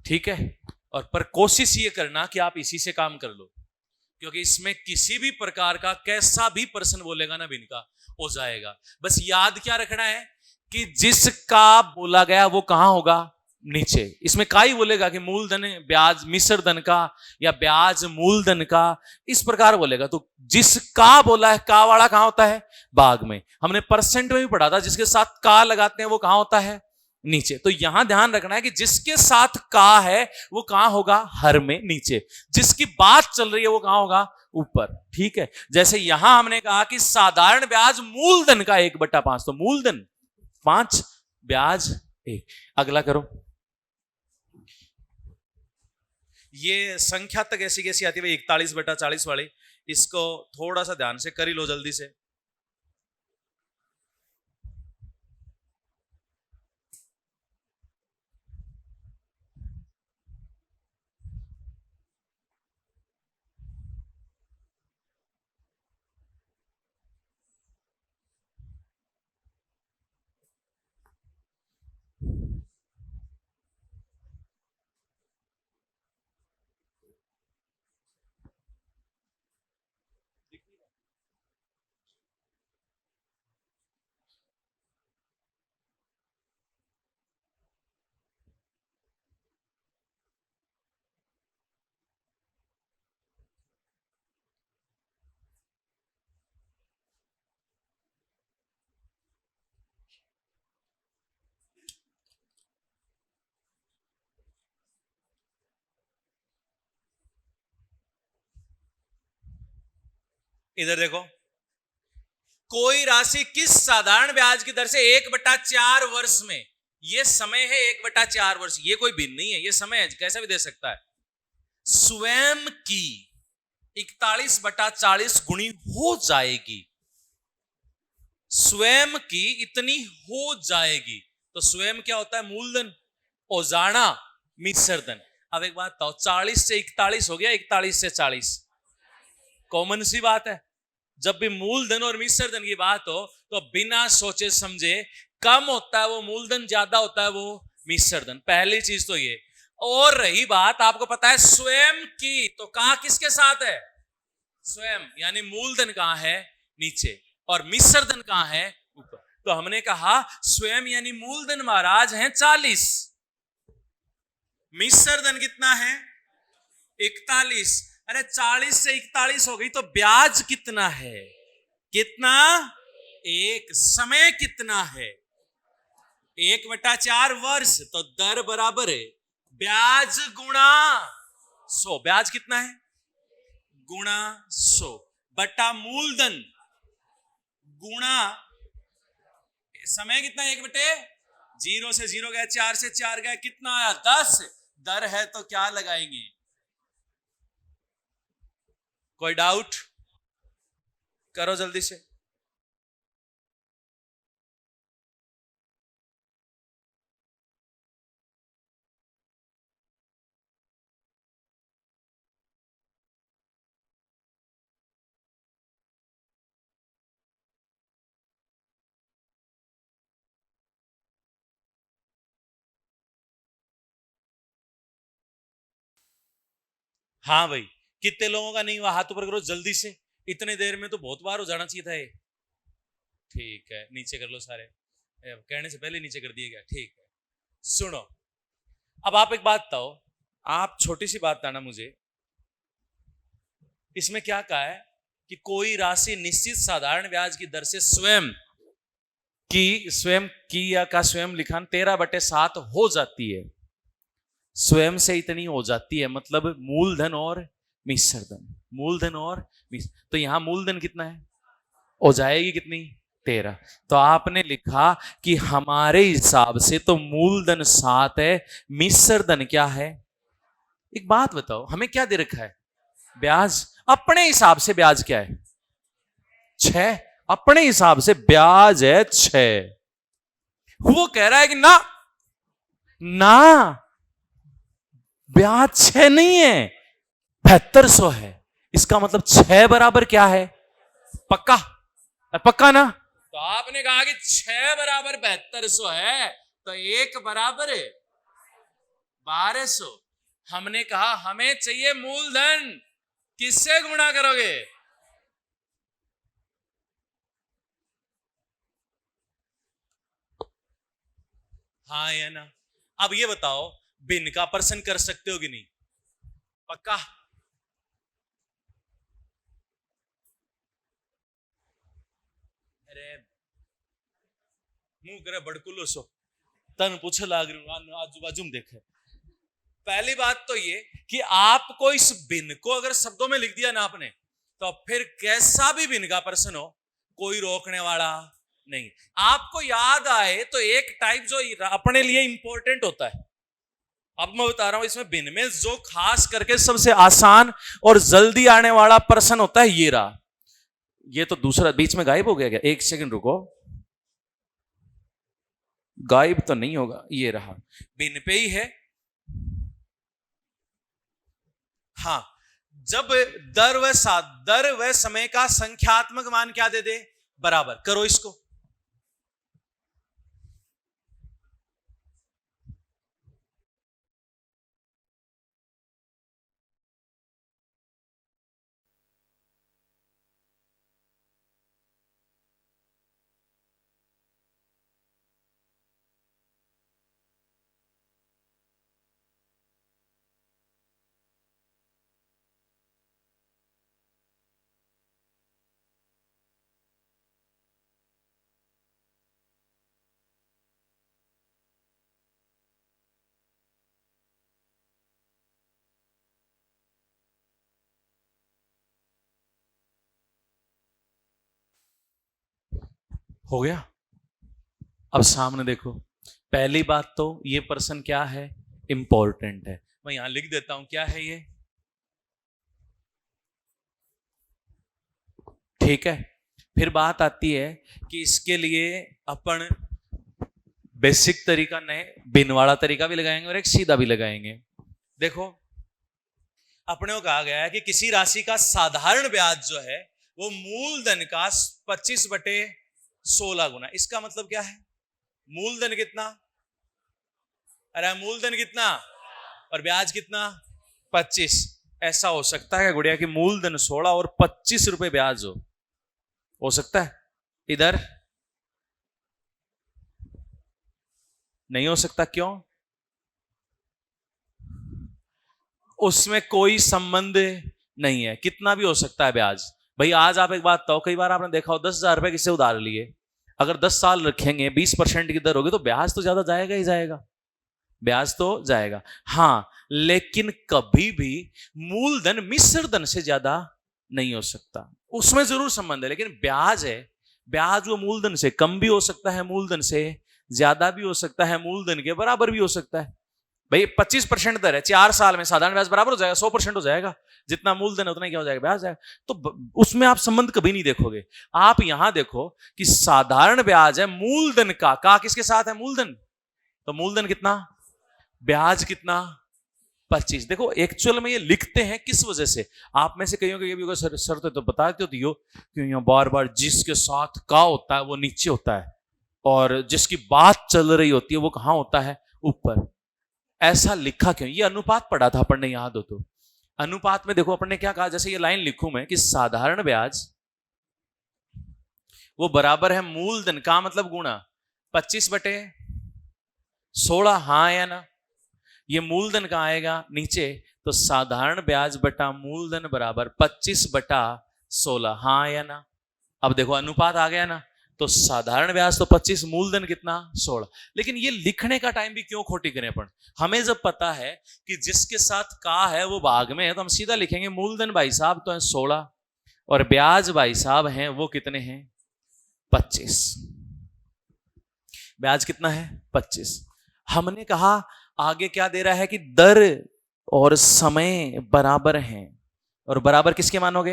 ठीक है। और पर कोशिश ये करना कि आप इसी से काम कर लो, क्योंकि इसमें किसी भी प्रकार का कैसा भी प्रश्न बोलेगा ना बिन का हो जाएगा। बस याद क्या रखना है कि जिसका बोला गया वो कहां होगा? नीचे। इसमें का ही बोलेगा कि मूलधन ब्याज मिश्र धन का या ब्याज मूलधन का, इस प्रकार बोलेगा। तो जिसका बोला है का वाला कहां होता है? भाग में। हमने परसेंट में भी पढ़ा था, जिसके साथ का लगाते हैं वो कहां होता है? नीचे। तो यहां ध्यान रखना है कि जिसके साथ का है वो कहां होगा? हर में नीचे। जिसकी बात चल रही है वो कहां होगा? ऊपर। ठीक है। जैसे यहां हमने कहा कि साधारण ब्याज मूलधन का 1/5, तो मूलधन 5 ब्याज 1। अगला करो। ये संख्या तक ऐसी कैसी आती है भाई? 41/40 वाली। इसको थोड़ा सा ध्यान से कर ही लो जल्दी से। इधर देखो, कोई राशि किस साधारण ब्याज की दर से 1/4 वर्ष में, ये समय है 1/4 वर्ष, ये कोई भिन्न नहीं है, ये समय है, कैसा भी दे सकता है, स्वयं की 41/40 गुणी हो जाएगी। स्वयं की इतनी हो जाएगी। तो स्वयं क्या होता है? मूलधन। औजाना मिश्रधन। अब एक बात बताओ, 40 से 41 हो गया, 41 से 40 कॉमन सी बात है। जब भी मूलधन और मिश्रधन की बात हो तो बिना सोचे समझे कम होता है वो मूलधन, ज्यादा होता है वो मिश्रधन। पहली चीज तो ये। और रही बात, आपको पता है स्वयं की, तो कहां किसके साथ है? स्वयं, यानी मूलधन कहां है? नीचे। और मिश्रधन कहां है? ऊपर। तो हमने कहा स्वयं यानी मूलधन महाराज है 40, मिश्रधन कितना है? 41। अरे 40 से 41 हो गई, तो ब्याज कितना है? कितना? 1। समय कितना है? 1/4 वर्ष। तो दर बराबर है ब्याज गुणा 100। ब्याज कितना है? गुणा 100 बटा मूलधन गुणा समय कितना है? 1/0 से 0 गया, 4 से 4 गया, कितना आया? 10। दर है तो क्या लगाएंगे? कोई डाउट? करो जल्दी से। हाँ भाई, कितने लोगों का नहीं हुआ? हाथ ऊपर करो जल्दी से। इतने देर में तो बहुत बार हो जाना चाहिए था ये। ठीक है, नीचे कर लो सारे। कहने से पहले नीचे कर दिए गया। ठीक है, सुनो। अब आप एक बात बताओ, आप छोटी सी बात बताना मुझे इसमें क्या कहा है कि कोई राशि निश्चित साधारण ब्याज की दर से स्वयं या का स्वयं लिखान 13/7 हो जाती है, स्वयं से इतनी हो जाती है, मतलब मूलधन और मिश्र धन, मूलधन और तो यहां मूलधन कितना है, हो जाएगी कितनी, 13। तो आपने लिखा कि हमारे हिसाब से तो मूलधन 7 है, मिश्र धन क्या है। एक बात बताओ, हमें क्या दे रखा है, ब्याज। अपने हिसाब से ब्याज क्या है, 6। अपने हिसाब से ब्याज है 6। वो कह रहा है कि ना ना, ब्याज 6 नहीं है, 7200 है। इसका मतलब 6 बराबर क्या है, पक्का, पक्का ना। तो आपने कहा कि 6 बराबर 7200 है, तो 1 बराबर 1200। हमने कहा हमें चाहिए मूलधन, किससे गुणा करोगे, हाँ या ना। अब ये बताओ, भिन्न का प्रश्न कर सकते हो कि नहीं, पक्का। अरे मुंह करे बड़कुलो सो, तन पूछ लाग रही आजू बाजू में देखे। पहली बात तो ये कि आपको इस भिन्न को अगर शब्दों में लिख दिया ना आपने, तो फिर कैसा भी भिन्न का प्रश्न हो, कोई रोकने वाला नहीं। आपको याद आए तो एक टाइप जो अपने लिए इंपॉर्टेंट होता है, अब मैं बता रहा हूं, इसमें भिन्न में जो खास करके सबसे आसान और जल्दी आने वाला प्रश्न होता है, ये रहा। ये तो दूसरा बीच में गायब हो गया क्या, एक सेकंड रुको, गायब तो नहीं होगा, ये रहा, भिन्न पे ही है। हाँ, जब दर व समय का संख्यात्मक मान क्या दे दे, बराबर, करो इसको। हो गया। अब सामने देखो, पहली बात तो ये प्रश्न क्या है, इंपॉर्टेंट है। मैं यहां लिख देता हूं, क्या है ये, ठीक है। फिर बात आती है कि इसके लिए अपन बेसिक तरीका नहीं, बिन वाला तरीका भी लगाएंगे और एक सीधा भी लगाएंगे। देखो, अपने को कहा गया है कि किसी राशि का साधारण ब्याज जो है वो मूलधन का 25/16 गुना। इसका मतलब क्या है, मूलधन कितना, अरे मूलधन कितना और ब्याज कितना, 25। ऐसा हो सकता है गुड़िया कि मूलधन 16 और 25 रुपए ब्याज हो सकता है, इधर नहीं हो सकता, क्यों, उसमें कोई संबंध नहीं है, कितना भी हो सकता है ब्याज। भाई आज आप एक बात बताओ, कई बार आपने देखा हो 10,000 रुपए किससे उधार लिए, अगर 10 साल रखेंगे 20% की दर होगी तो ब्याज तो ज्यादा जाएगा ही जाएगा, ब्याज तो जाएगा। हाँ, लेकिन कभी भी मूलधन मिश्र धन से ज्यादा नहीं हो सकता, उसमें जरूर संबंध है, लेकिन ब्याज है, ब्याज वो मूलधन से कम भी हो सकता है, मूलधन से ज्यादा भी हो सकता है, मूलधन के बराबर भी हो सकता है। भाई 25% दर है, 4 साल में साधारण ब्याज बराबर हो जाएगा, 100% हो जाएगा, जितना मूलधन है उतना क्या हो जाएगा, ब्याज जाएगा। तो उसमें आप संबंध कभी नहीं देखोगे। आप यहां देखो कि साधारण ब्याज है मूलधन का किसके साथ है, मूलधन, तो मूलधन कितना, ब्याज कितना, 25। देखो एक्चुअल में ये लिखते हैं किस वजह से, आप में से कईयों को ये भी होगा सर तो बताते हो क्यों यहाँ बार बार जिसके साथ का होता है वो नीचे होता है और जिसकी बात चल रही होती है वो कहां होता है, ऊपर। ऐसा लिखा क्यों, ये अनुपात पढ़ा था अपन ने, याद हो तो। अनुपात में देखो अपन ने क्या कहा, जैसे ये लाइन लिखूं मैं कि साधारण ब्याज वो बराबर है मूलधन का मतलब गुणा 25/16, हाँ या ना। ये मूलधन का आएगा नीचे तो साधारण ब्याज बटा मूलधन बराबर 25/16, हाँ या ना? अब देखो अनुपात आ गया ना, तो साधारण ब्याज तो 25, मूलधन कितना 16। लेकिन ये लिखने का टाइम भी क्यों खोटी करें अपन? हमें जब पता है कि जिसके साथ का है वो भाग में है, तो हम सीधा लिखेंगे मूलधन भाई साहब तो है 16 और ब्याज भाई साहब हैं वो कितने हैं 25। ब्याज कितना है 25। हमने कहा आगे क्या दे रहा है कि दर और समय बराबर हैं, और बराबर किसके मानोगे?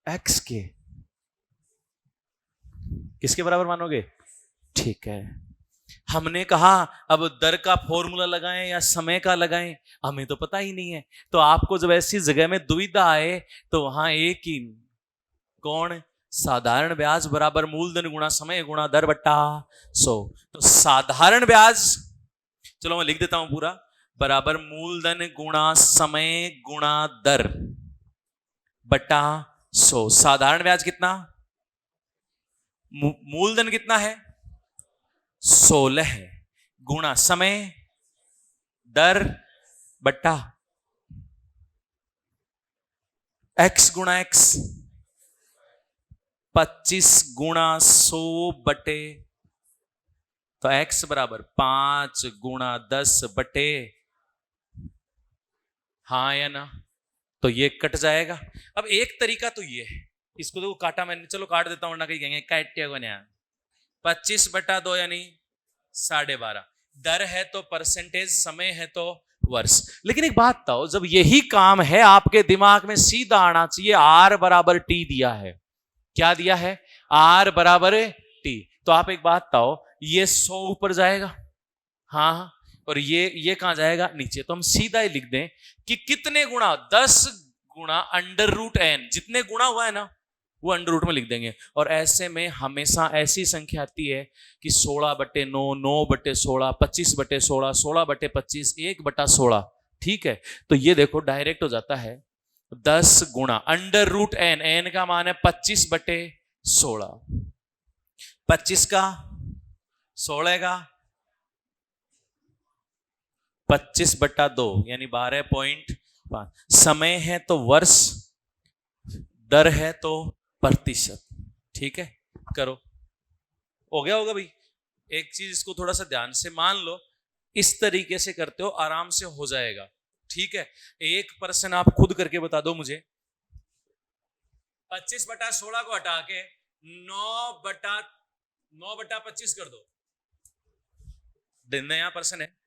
एक्स के। किसके बराबर मानोगे? ठीक है। हमने कहा अब दर का फॉर्मूला लगाएं या समय का लगाएं, हमें तो पता ही नहीं है। तो आपको जब ऐसी जगह में दुविधा आए तो वहां एक ही कौन, साधारण ब्याज बराबर मूलधन गुणा समय गुणा दर बट्टा 100। तो साधारण ब्याज, चलो मैं लिख देता हूं पूरा, बराबर मूलधन गुणा समय गुणा दर बट्टा 100। साधारण ब्याज कितना, मूलधन कितना है 16 है, गुणा समय दर बट्टा x गुणा x, 25 गुणा 100 बटे, तो x बराबर 5 गुणा 10 बटे, हाँ या ना? तो ये कट जाएगा। अब एक तरीका तो ये है, इसको तो काटा मैंने, चलो काट देता हूं, ना कहीं कहेंगे काटे को नहीं, 25/2 यानी 12.5। दर है तो परसेंटेज, समय है तो वर्ष। लेकिन एक बात बताओ, जब यही काम है आपके दिमाग में सीधा आना चाहिए, R बराबर T दिया है, क्या दिया है? R बराबर T। तो आप एक बात बताओ, ये 100 ऊपर जाएगा, हाँ, और ये कहां जाएगा नीचे। तो हम सीधा ही लिख दें कि कितने गुणा, 10 गुणा √n, जितने गुणा हुआ है ना वो अंडर रूट में लिख देंगे। और ऐसे में हमेशा ऐसी संख्या आती है कि 16/9, 9/16, 25/16, 16/25, 1/16। ठीक है, तो ये देखो डायरेक्ट हो जाता है 10 गुणा √n, n का मान है 25/16, 25 का 16 का 25/2 यानी 12.5। समय है तो वर्ष, दर है तो प्रतिशत। ठीक है, करो, हो गया होगा भाई। एक चीज इसको थोड़ा सा ध्यान से मान लो, इस तरीके से करते हो आराम से हो जाएगा। ठीक है, 1% आप खुद करके बता दो मुझे, 25/16 को हटा के 9/25 कर दो, दिन यहां पर्सन है,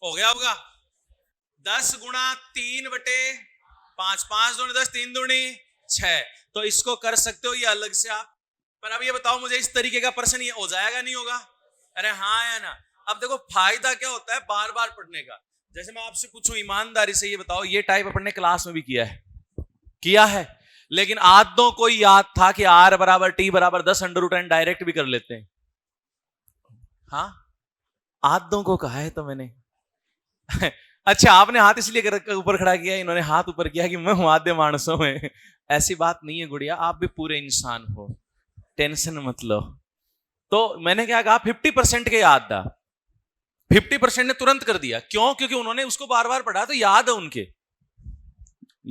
हो गया होगा। 10 गुणा 3/5, 5 दूनी 10, 3 दूनी 6। तो इसको कर सकते हो ये अलग से आप। पर अब ये बताओ मुझे, इस तरीके का प्रश्न ये हो जाएगा नहीं होगा? अरे हाँ या ना? अब देखो फायदा क्या होता है बार बार पढ़ने का। जैसे मैं आपसे पूछूं ईमानदारी से ये बताओ, ये टाइप अपने क्लास में भी किया है, लेकिन आधों को याद था कि R बराबर T बराबर 10 √n डायरेक्ट भी कर लेते हैं। हाँ, आधों को कहा है तो मैंने अच्छा, आपने हाथ इसलिए ऊपर खड़ा किया, इन्होंने हाथ ऊपर किया कि मैं हूं आधे मानसों में। ऐसी बात नहीं है गुड़िया, आप भी पूरे इंसान हो, टेंशन मत लो। तो मैंने क्या कहा, 50% के याद था, 50% ने तुरंत कर दिया। क्यों? क्योंकि उन्होंने उसको बार बार पढ़ा, तो याद है उनके,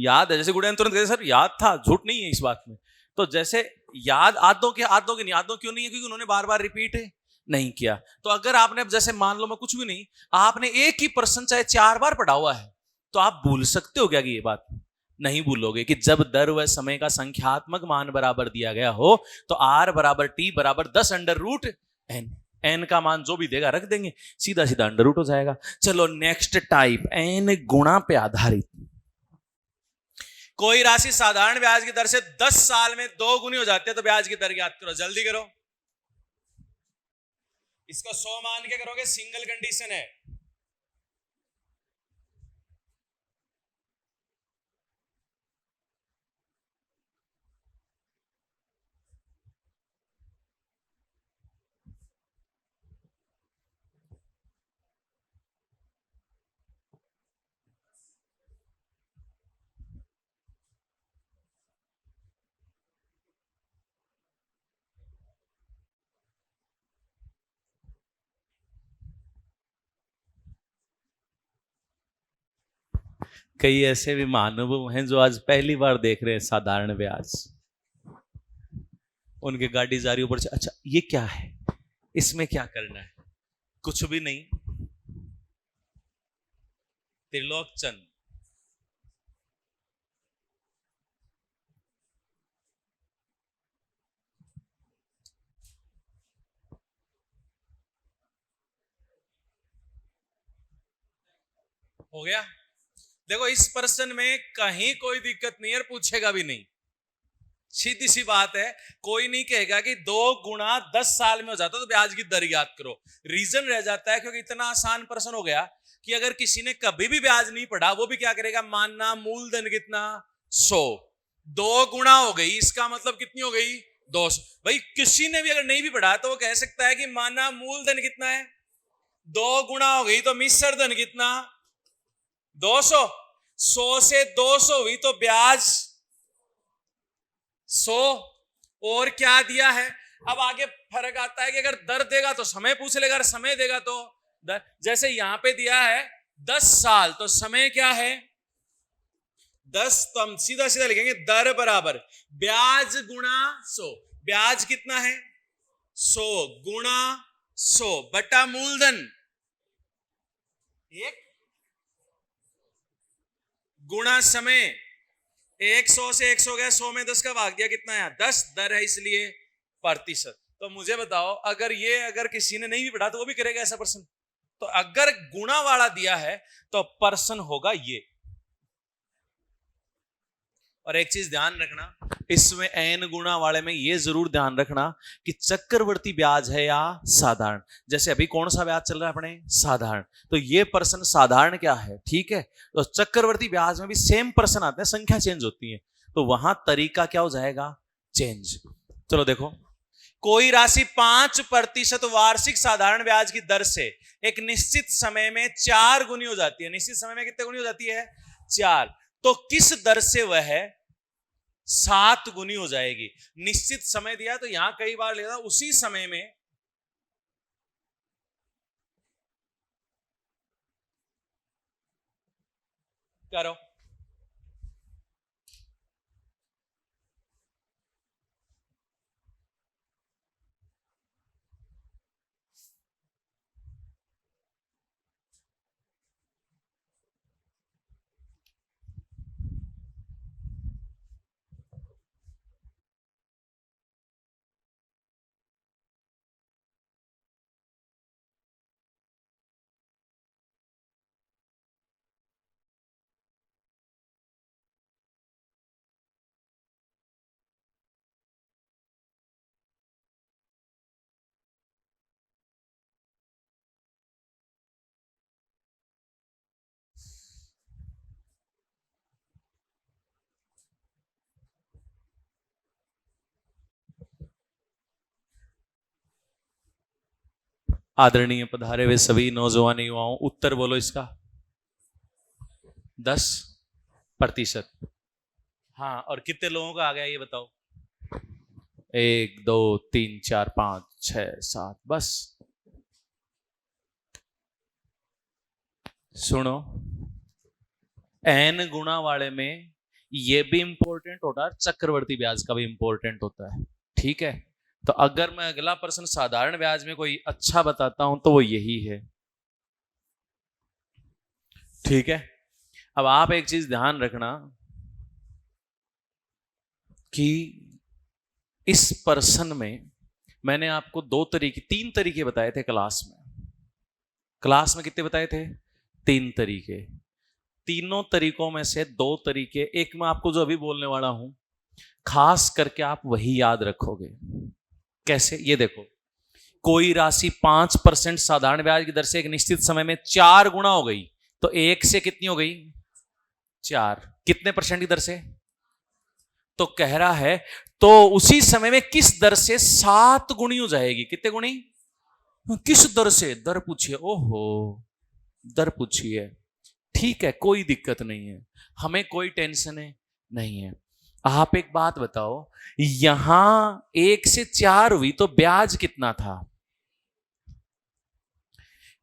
याद है। जैसे गुड़िया ने तुरंत कहा सर याद था, झूठ नहीं है इस बात में। तो जैसे याद आधों के नहीं, आधों क्यों नहीं है? क्योंकि उन्होंने बार बार रिपीट नहीं किया। तो अगर आपने, जैसे मान लो मैं कुछ भी नहीं, आपने एक ही प्रश्न चाहे 4 बार पढ़ा हुआ है, तो आप भूल सकते हो क्या कि ये बात? नहीं भूलोगे कि जब दर व समय का संख्यात्मक मान बराबर दिया गया हो तो R बराबर T बराबर 10 √n, n का मान जो भी देगा रख देंगे, सीधा सीधा अंडर रूट हो जाएगा। चलो नेक्स्ट टाइप, n गुणा पे आधारित। कोई राशि साधारण ब्याज की दर से 10 साल में 2 गुनी हो जाती है, तो ब्याज की दर याद करो, जल्दी करो। इसको 100 मान के करोगे, सिंगल कंडीशन है। कई ऐसे भी महानुभव हैं जो आज पहली बार देख रहे हैं साधारण ब्याज। उनकी गाड़ी जा रही ऊपर से, अच्छा ये क्या है, इसमें क्या करना है? कुछ भी नहीं। त्रिलोकचंद, हो गया। देखो इस पर्सन में कहीं कोई दिक्कत नहीं है और पूछेगा भी नहीं। सीधी सी बात है, कोई नहीं कहेगा कि 2 गुना 10 साल में हो जाता तो ब्याज की दर याद करो। रीजन रह जाता है क्योंकि इतना आसान पर्सन हो गया कि अगर किसी ने कभी भी ब्याज नहीं पढ़ा वो भी क्या करेगा, मानना मूलधन कितना 100, 2 गुना हो गई, इसका मतलब कितनी हो गई 200। भाई किसी ने भी अगर नहीं भी पढ़ा तो वो कह सकता है कि मानना मूलधन कितना है, 2 गुना हो गई, तो मिश्र धन कितना 200, 100 से 200 हुई तो ब्याज 100। और क्या दिया है, अब आगे फर्क आता है कि अगर दर देगा तो समय पूछ लेगा, अगर समय देगा तो दर। जैसे यहां पे दिया है 10 साल तो समय क्या है 10, तो हम सीधा सीधा लिखेंगे दर बराबर ब्याज गुणा 100। ब्याज कितना है 100 गुणा 100 बटा मूलधन 1 गुणा समय। 100 से 100 गया, 100 में 10 का भाग दिया, कितना है 10, दर है इसलिए प्रतिशत। तो मुझे बताओ अगर किसी ने नहीं भी पढ़ा तो वो भी करेगा ऐसा पर्सन। तो अगर गुणा वाला दिया है तो पर्सन होगा ये। और एक चीज ध्यान रखना, इसमें एन गुणा वाले में ये जरूर ध्यान रखना कि चक्रवर्ती ब्याज है या साधारण। जैसे अभी कौन सा ब्याज चल रहा है अपने, साधारण, तो ये पर्सन साधारण क्या है, ठीक है। तो चक्रवर्ती ब्याज में भी सेम पर्सन आते हैं, संख्या चेंज होती है, तो वहां तरीका क्या हो जाएगा, चेंज। चलो देखो, कोई राशि 5% वार्षिक साधारण ब्याज की दर से एक निश्चित समय में 4 गुनी हो जाती है। निश्चित समय में कितने गुनी हो जाती है 4, तो किस दर से वह 7 गुनी हो जाएगी। निश्चित समय दिया तो यहां कई बार लेता उसी समय में करो। आदरणीय पधारे हुए सभी नौजवान युवाओं, उत्तर बोलो इसका 10%। हाँ, और कितने लोगों का आ गया ये बताओ, 1 2 3 4 5 6 7, बस। सुनो, एन गुणा वाले में ये भी इंपॉर्टेंट होता है, चक्रवर्ती ब्याज का भी इंपॉर्टेंट होता है, ठीक है। तो अगर मैं अगला पर्सन साधारण ब्याज में कोई अच्छा बताता हूं तो वो यही है, ठीक है। अब आप एक चीज ध्यान रखना कि इस पर्सन में मैंने आपको 3 तरीके बताए थे क्लास में कितने बताए थे, 3 तरीके। तीनों तरीकों में से 2 तरीके, एक मैं आपको जो अभी बोलने वाला हूं खास करके आप वही याद रखोगे। कैसे, ये देखो, कोई राशि 5% साधारण ब्याज की दर से एक निश्चित समय में 4 गुना हो गई, तो 1 से कितनी हो गई 4, कितने परसेंट की दर से, तो कह रहा है तो उसी समय में किस दर से 7 गुनी हो जाएगी, कितने गुनी, किस दर से, दर पूछिए, ओहो दर पूछिए, ठीक है कोई दिक्कत नहीं है, हमें कोई टेंशन है नहीं है। आप एक बात बताओ, यहां 1 से 4 हुई तो ब्याज कितना था,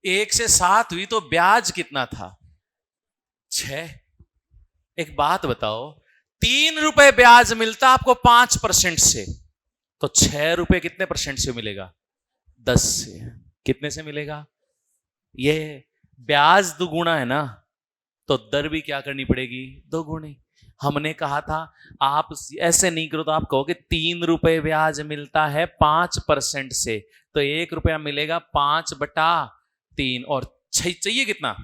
1 से 7 हुई तो ब्याज कितना था 6, एक बात बताओ, 3 रुपए ब्याज मिलता आपको 5% से, तो 6 रुपए कितने परसेंट से मिलेगा? 10 से। कितने से मिलेगा? ये ब्याज दुगुना है ना, तो दर भी क्या करनी पड़ेगी? दोगुनी। हमने कहा था आप ऐसे नहीं करो तो आप कहोगे 3 रुपए ब्याज मिलता है 5% से, तो 1 रुपया मिलेगा 5/3, और चाहिए कितना?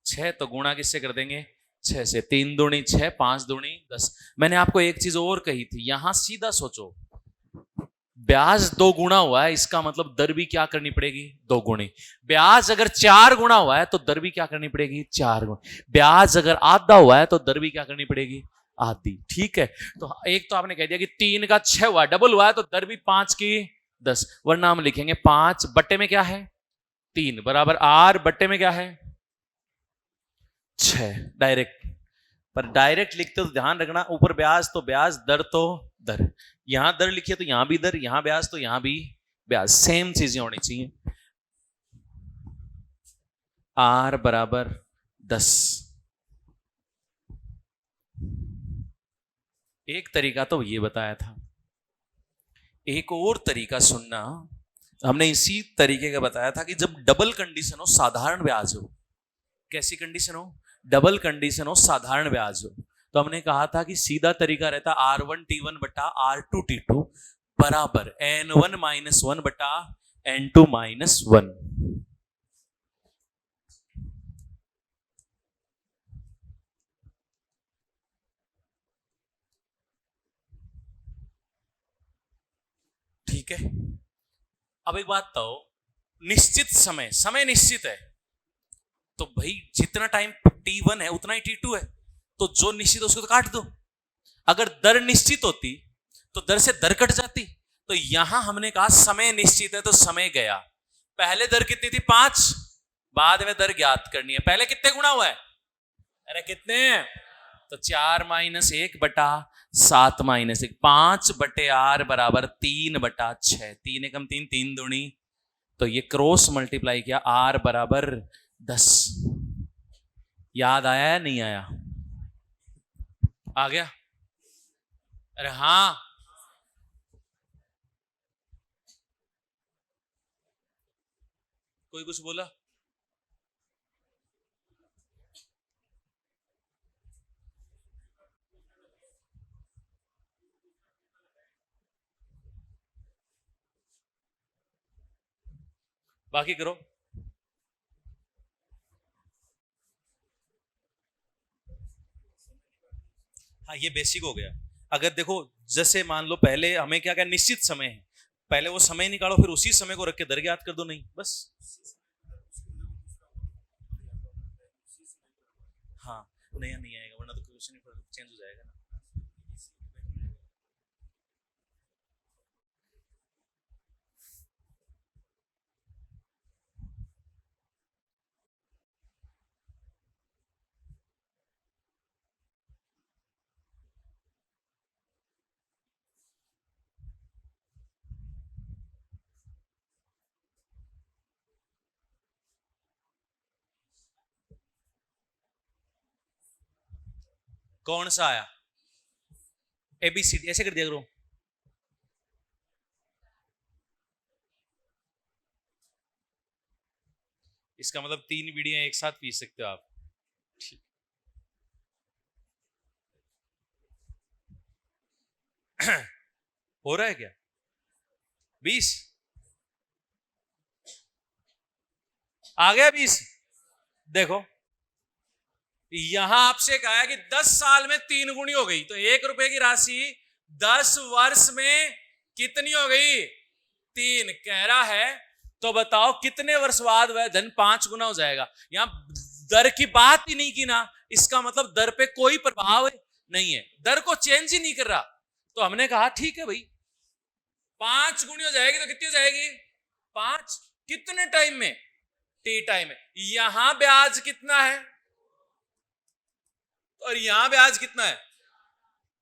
6, तो गुणा किससे कर देंगे? 6 से। 3 दूनी 6, 5 दूनी 10। मैंने आपको एक चीज और कही थी, यहां सीधा सोचो, ब्याज 2 गुना हुआ है, इसका मतलब दर भी क्या करनी पड़ेगी? 2 गुनी। ब्याज अगर 4 गुना हुआ है तो दर भी क्या करनी पड़ेगी? 4 गुना। ब्याज अगर आधा हुआ है तो दर भी क्या करनी पड़ेगी? आधी। ठीक है, तो एक तो आपने कह दिया कि 3 का 6 हुआ, डबल हुआ है, तो दर भी 5 की 10, वरना हम लिखेंगे 5 बट्टे में क्या है? 3 बराबर आर बट्टे में क्या है? 6। डायरेक्ट, पर डायरेक्ट लिखते हो तो ध्यान रखना, ऊपर ब्याज तो ब्याज, दर तो दर। यहां दर लिखिए तो यहां भी दर, यहां ब्याज तो यहां भी ब्याज, सेम चीजें होनी चाहिए। आर बराबर 10। एक तरीका तो ये बताया था, एक और तरीका सुनना, हमने इसी तरीके का बताया था कि जब डबल कंडीशन हो, साधारण ब्याज हो। कैसी कंडीशन हो? डबल कंडीशन हो, साधारण ब्याज हो, तो हमने कहा था कि सीधा तरीका रहता R1T1 बटा R2T2 बराबर N1 - 1 बटा N2 - 1। ठीक है, अब एक बात बताओ, निश्चित समय, समय निश्चित है, तो भाई जितना टाइम T1 है उतना ही T2 है, तो जो निश्चित है उसको तो काट दो। अगर दर निश्चित होती तो दर से दर कट जाती, तो यहां हमने कहा समय निश्चित है तो समय गया। पहले दर कितनी थी? 5, बाद में दर ज्ञात करनी है। पहले कितने गुना हुआ है? अरे कितने? तो 4 - 1 बटा 7 - 1, 5/R बराबर 3/6। 3 एकम 3, 3 दूनी, तो ये क्रॉस मल्टीप्लाई किया, R बराबर 10। याद आया या नहीं आया? आ गया? अरे हाँ, कोई कुछ बोला? बाकी करो। हाँ, ये बेसिक हो गया। अगर देखो, जैसे मान लो पहले हमें क्या क्या निश्चित समय है, पहले वो समय निकालो, फिर उसी समय को रख के दर ज्ञात कर दो। नहीं, बस। हाँ, नया नहीं आएगा, वरना तो क्वेश्चन चेंज हो जाएगा ना। कौन सा आया? ABCD ऐसे कर दिया करो। इसका मतलब 3 बीड़ियां एक साथ पी सकते हो आप। ठीक। हो रहा है क्या? 20 आ गया? 20 देखो, यहां आपसे कहा है कि 10 साल में 3 गुनी हो गई, तो 1 रुपए की राशि 10 वर्ष में कितनी हो गई? 3 कह रहा है। तो बताओ कितने वर्ष बाद वह धन 5 गुना हो जाएगा? यहां दर की बात ही नहीं की ना, इसका मतलब दर पे कोई प्रभाव नहीं है, दर को चेंज ही नहीं कर रहा। तो हमने कहा ठीक है भाई, 5 गुनी हो जाएगी तो कितनी हो जाएगी? 5। कितने टाइम में? T टाइम में। यहां ब्याज कितना है और यहां ब्याज कितना है?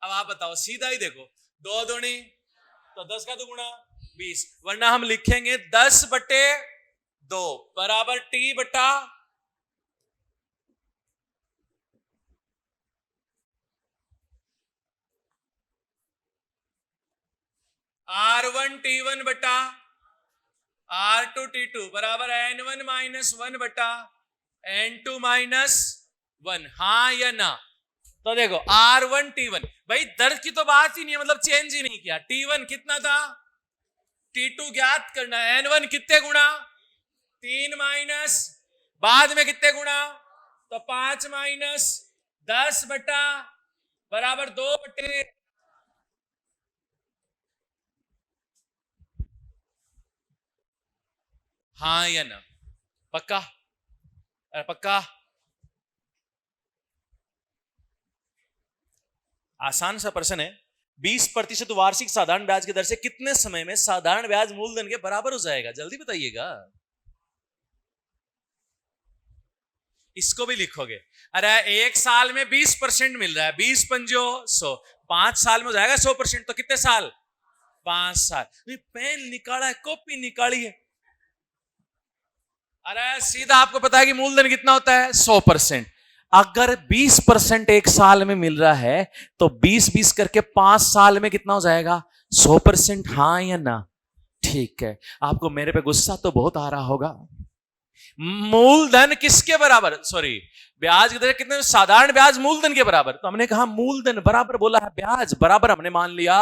अब आप बताओ, सीधा ही देखो, 2 दूनी तो 10 का 2 गुना 20, वरना हम लिखेंगे 10/2 बराबर T बटा R1T1 बटा R2T2 बराबर N1 माइनस 1 बटा N2 माइनस 1, हाँ या ना? तो देखो R1T1, भाई दर की तो बात ही नहीं है, मतलब चेंज ही नहीं किया। T1 कितना था, T2 ज्ञात करना है। N1 कितने गुणा, 3 माइनस, बाद में कितने गुणा, तो 5 माइनस 10 बटा बराबर 2 बटे, हाँ या ना? पक्का? अरे पक्का? आसान सा प्रश्न है। 20% वार्षिक साधारण ब्याज की दर से कितने समय में साधारण ब्याज मूलधन के बराबर हो जाएगा? जल्दी बताइएगा। इसको भी लिखोगे। अरे एक साल में 20% मिल रहा है, 20 पंजो 100, 5 साल में हो जाएगा 100%, तो कितने साल, 5 साल। पेन निकाला है, कॉपी निकाली है। अरे सीधा आपको पता है कि मूलधन कितना होता है, 100%। अगर 20% एक साल में मिल रहा है तो 20-20 करके 5 साल में कितना हो जाएगा, 100%, हाँ या ना? ठीक है। आपको मेरे पे गुस्सा तो बहुत आ रहा होगा। मूलधन किसके बराबर, सॉरी ब्याज की दर कितने, साधारण ब्याज मूलधन के बराबर। तो हमने कहा मूलधन बराबर बोला है ब्याज बराबर, हमने मान लिया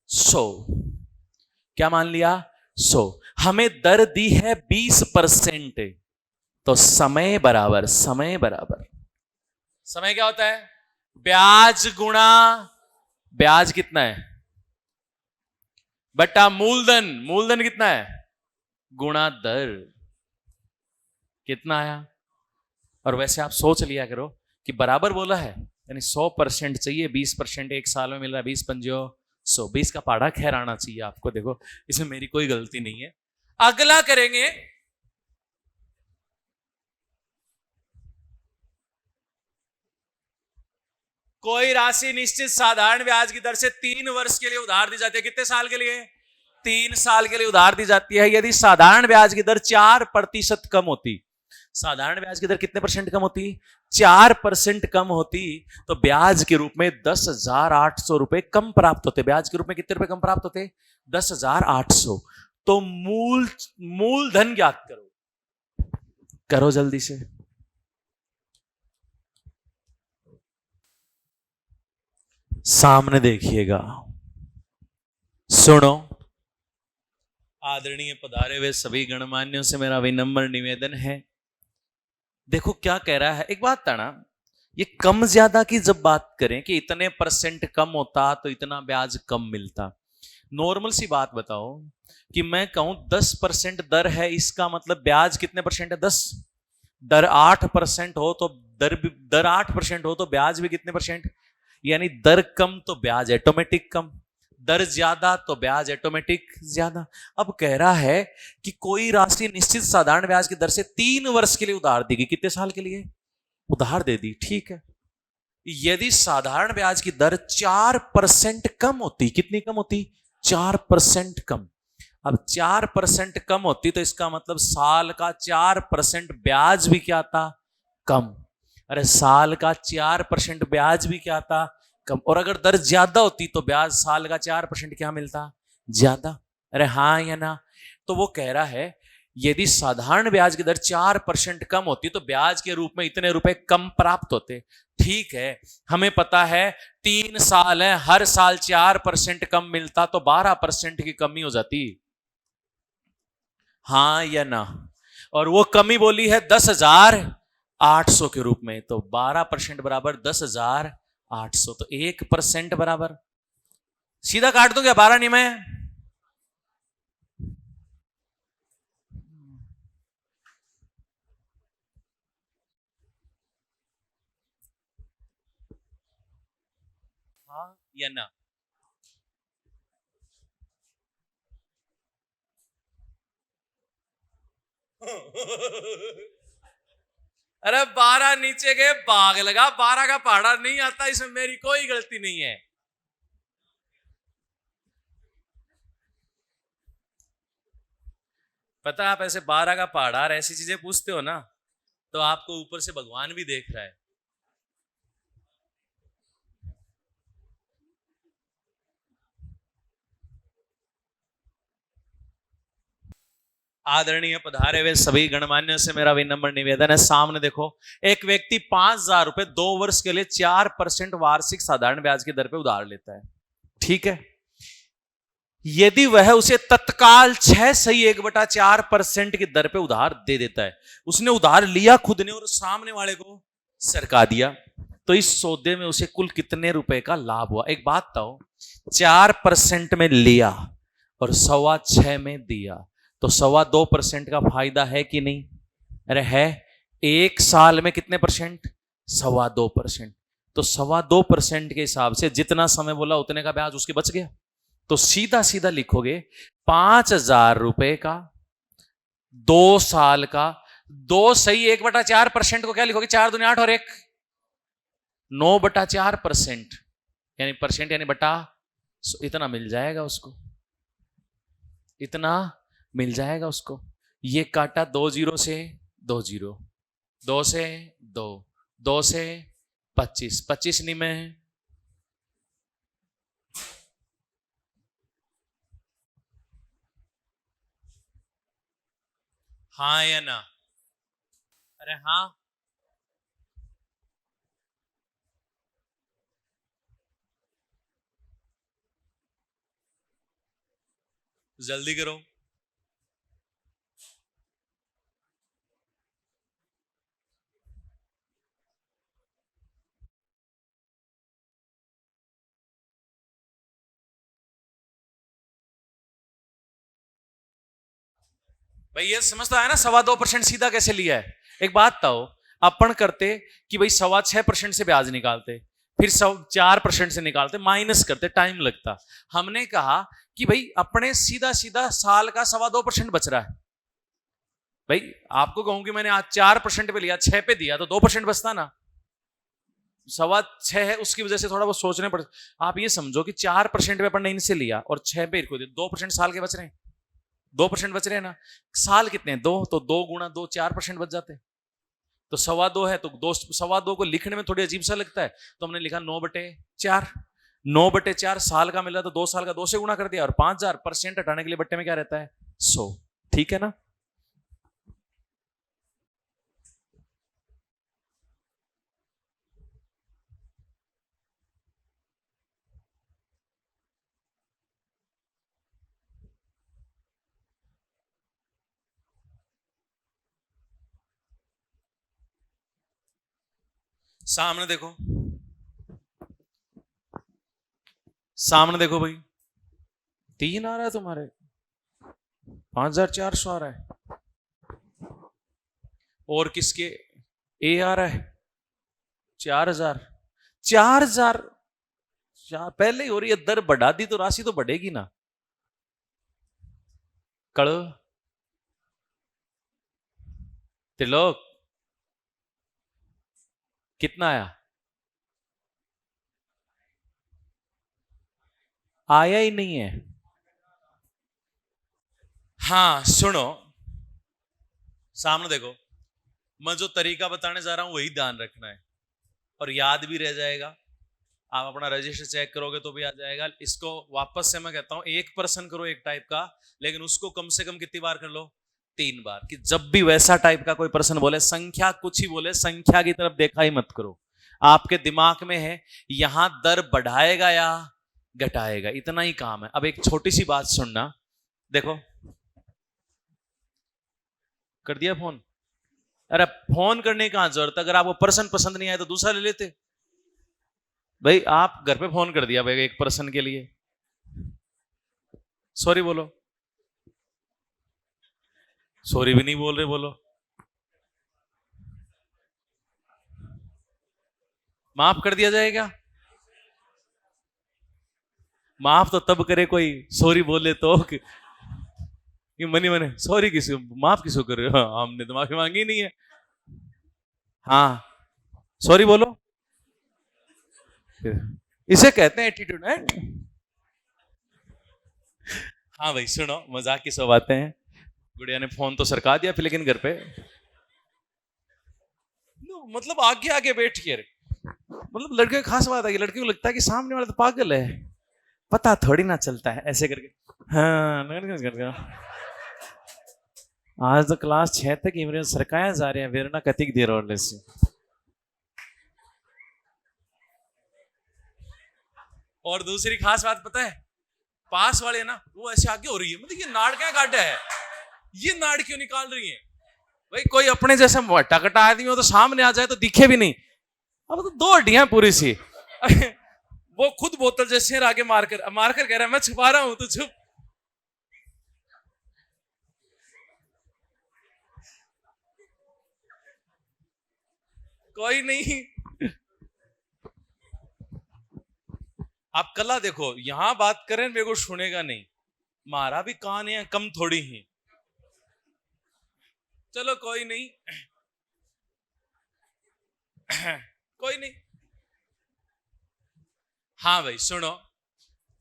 100। क्या मान लिया, 100। हमें दर दी है 20%, तो समय बराबर, समय बराबर, समय क्या होता है, ब्याज गुणा, ब्याज कितना है बटा मूलधन, मूलधन कितना है गुणा दर, कितना आया। और वैसे आप सोच लिया करो कि बराबर बोला है, यानी 100% चाहिए, 20% एक साल में मिल रहा है, 20 पंजो 100, 20 का पाड़ा खैर आना चाहिए आपको। देखो इसमें मेरी कोई गलती नहीं है। अगला करेंगे, कोई राशि निश्चित साधारण ब्याज की दर से 3 वर्ष के लिए उधार दी जाती है। कितने साल के लिए, 3 साल के लिए उधार दी जाती है। यदि साधारण ब्याज की दर 4% कम होती, साधारण ब्याज की दर कितने परसेंट कम होती, 4% कम होती, तो ब्याज के रूप में 10,800 रुपए कम प्राप्त होते। ब्याज के रूप में कितने रुपए कम प्राप्त होते, 10,800। तो मूलधन ज्ञात करो, करो जल्दी से। सामने देखिएगा, सुनो। आदरणीय पधारे हुए सभी गणमान्यों से मेरा विनम्र निवेदन है, देखो क्या कह रहा है। एक बात था ना, ये कम ज्यादा की जब बात करें कि इतने परसेंट कम होता तो इतना ब्याज कम मिलता, नॉर्मल सी बात बताओ कि मैं कहूं 10% दर है, इसका मतलब ब्याज कितने परसेंट है, 10। दर 8% हो तो दर 8% हो तो ब्याज भी कितने परसेंट, यानी दर कम तो ब्याज ऑटोमेटिक कम, दर ज्यादा तो ब्याज ऑटोमेटिक ज्यादा। अब कह रहा है कि कोई राशि निश्चित साधारण ब्याज की दर से 3 वर्ष के लिए उधार देगी। कितने साल के लिए उधार दे दी, ठीक है। यदि साधारण ब्याज की दर 4% कम होती, कितनी कम होती, 4% कम। अब 4% कम होती तो इसका मतलब साल का 4% ब्याज भी क्या था, कम। अरे साल का 4% ब्याज भी क्या था, कम। और अगर दर ज्यादा होती तो ब्याज साल का 4% क्या मिलता, ज्यादा। अरे हाँ या ना? तो वो कह रहा है यदि साधारण ब्याज की दर 4% कम होती तो ब्याज के रूप में इतने रुपए कम प्राप्त होते। ठीक है, हमें पता है 3 साल है, हर साल 4% कम मिलता तो 12% की कमी हो जाती, हाँ या ना? और वो कमी बोली है 10,800 के रूप में, तो 12% बराबर 10,800, तो 1% बराबर, सीधा काट दूं क्या, 12 नहीं मैं, हाँ या ना? अरे 12 नीचे गए, भाग लगा, 12 का पहाड़ा नहीं आता, इसमें मेरी कोई गलती नहीं है। पता आप ऐसे 12 का पहाड़ा और ऐसी चीजें पूछते हो ना, तो आपको ऊपर से भगवान भी देख रहा है। आदरणीय पधारे हुए सभी गणमान्यों से मेरा विनम्र निवेदन है, सामने देखो। एक व्यक्ति 5,000 रुपए 2 वर्ष के लिए 4% वार्षिक साधारण ब्याज की दर पे उधार लेता है, ठीक है। यदि वह उसे तत्काल 6/1/4% की दर पे उधार दे देता है, उसने उधार लिया खुद ने और सामने वाले को सरका दिया, तो इस सौदे में उसे कुल कितने रुपए का लाभ हुआ? एक बात बताओ, 4% में लिया और 6.25 में दिया, तो 2.25% का फायदा है कि नहीं? अरे है। एक साल में कितने परसेंट? 2.25%। तो 2.25% के हिसाब से जितना समय बोला उतने का ब्याज उसके बच गया। तो सीधा सीधा लिखोगे 5,000 रुपए का 2 साल का 2/1/4% को क्या लिखोगे? 4 दूनी 8 और 1 9/4%, यानी परसेंट यानी बटा, इतना मिल जाएगा उसको, इतना मिल जाएगा उसको। ये काटा 2 0 से 2 0, 2 से 2, 2 से 25, 25 नहीं में हाँ या ना? अरे हाँ, जल्दी करो। भाई ये समझता है ना 2.25% सीधा कैसे लिया है? एक बात बताओ, अपन करते कि भाई 6.25% से ब्याज निकालते, फिर 4% से निकालते, माइनस करते, टाइम लगता। हमने कहा कि भाई अपने सीधा सीधा साल का 2.25% बच रहा है। भाई आपको कहूं कि मैंने आज 4% पे लिया, 6 पे दिया, तो 2% बचता ना। 6.25 है, उसकी वजह से थोड़ा बहुत सोचने पड़। आप ये समझो कि 4% पे अपन ने इनसे लिया और 6 पे इनको दिया, 2% साल के बच रहे हैं, 2% बच रहे हैं ना। साल कितने हैं? 2, तो 2 गुणा 2 4% बच जाते हैं। तो 2.25 है, तो 2.25 को लिखने में थोड़ी अजीब सा लगता है, तो हमने लिखा 9/4। 9/4 साल का मिला, तो 2 साल का 2 से गुणा कर दिया, और 5,000 परसेंट हटाने के लिए बट्टे में क्या रहता है? 100, ठीक है ना। सामने देखो, सामने देखो भाई, 3 आ रहा है तुम्हारे, 5,400 आ रहा है, और किसके ए आ रहा है 4,000। 4,000 पहले ही हो रही है, दर बढ़ा दी तो राशि तो बढ़ेगी ना। कड़ त्रिलोक कितना आया? आया ही नहीं है। हाँ सुनो, सामने देखो, मैं जो तरीका बताने जा रहा हूं वही ध्यान रखना है, और याद भी रह जाएगा। आप अपना रजिस्टर चेक करोगे तो भी आ जाएगा। इसको वापस से मैं कहता हूं, 1% करो एक टाइप का, लेकिन उसको कम से कम कितनी बार कर लो? 3 बार। कि जब भी वैसा टाइप का कोई प्रश्न बोले, संख्या कुछ ही बोले, संख्या की तरफ देखा ही मत करो। आपके दिमाग में है यहां दर बढ़ाएगा या घटाएगा, इतना ही काम है। अब एक छोटी सी बात सुनना, देखो कर दिया फोन। अरे फोन करने की कहां जरूरत, अगर आपको पर्सन पसंद नहीं आया तो दूसरा ले लेते। भाई आप घर पे फोन कर दिया भाई एक पर्सन के लिए, सॉरी बोलो, सॉरी भी नहीं बोल रहे, बोलो माफ कर दिया जाएगा। माफ तो तब करे कोई सॉरी बोले तो, कि मनी मने सॉरी किसी माफ किसको कर रहे हो? हाँ, हमने तो माफी मांगी नहीं है। हाँ सॉरी बोलो, इसे कहते हैं एटीट्यूड है। हाँ भाई सुनो, मजाक की सब बातें हैं। गुड़िया ने फोन तो सरका दिया फिर, लेकिन घर पे मतलब आगे आगे बैठ के, मतलब लड़के की खास बात है कि लड़के को लगता है कि सामने वाला तो पागल है, पता थोड़ी ना चलता है ऐसे करके। हाँ आज तो क्लास 6 तक इमरे सरकाया जा रहे हैं वेरना कतिक देर और से। और दूसरी खास बात पता है, पास वाले ना वो ऐसे आगे हो रही है, मतलब ये नाड़ क्या काटा है, ये नाड़ क्यों निकाल रही है भाई। कोई अपने जैसे टकटा आदमी हो तो सामने आ जाए तो दिखे भी नहीं, अब तो दो हड्डियां पूरी सी। वो खुद बोतल जैसे आगे मारकर कह रहा है मैं छुपा रहा हूं तो छुप। कोई नहीं, आप कला देखो यहां बात करें मेरे को सुनेगा नहीं, मारा भी कान है कम थोड़ी ही। चलो कोई नहीं, कोई नहीं। हाँ भाई सुनो,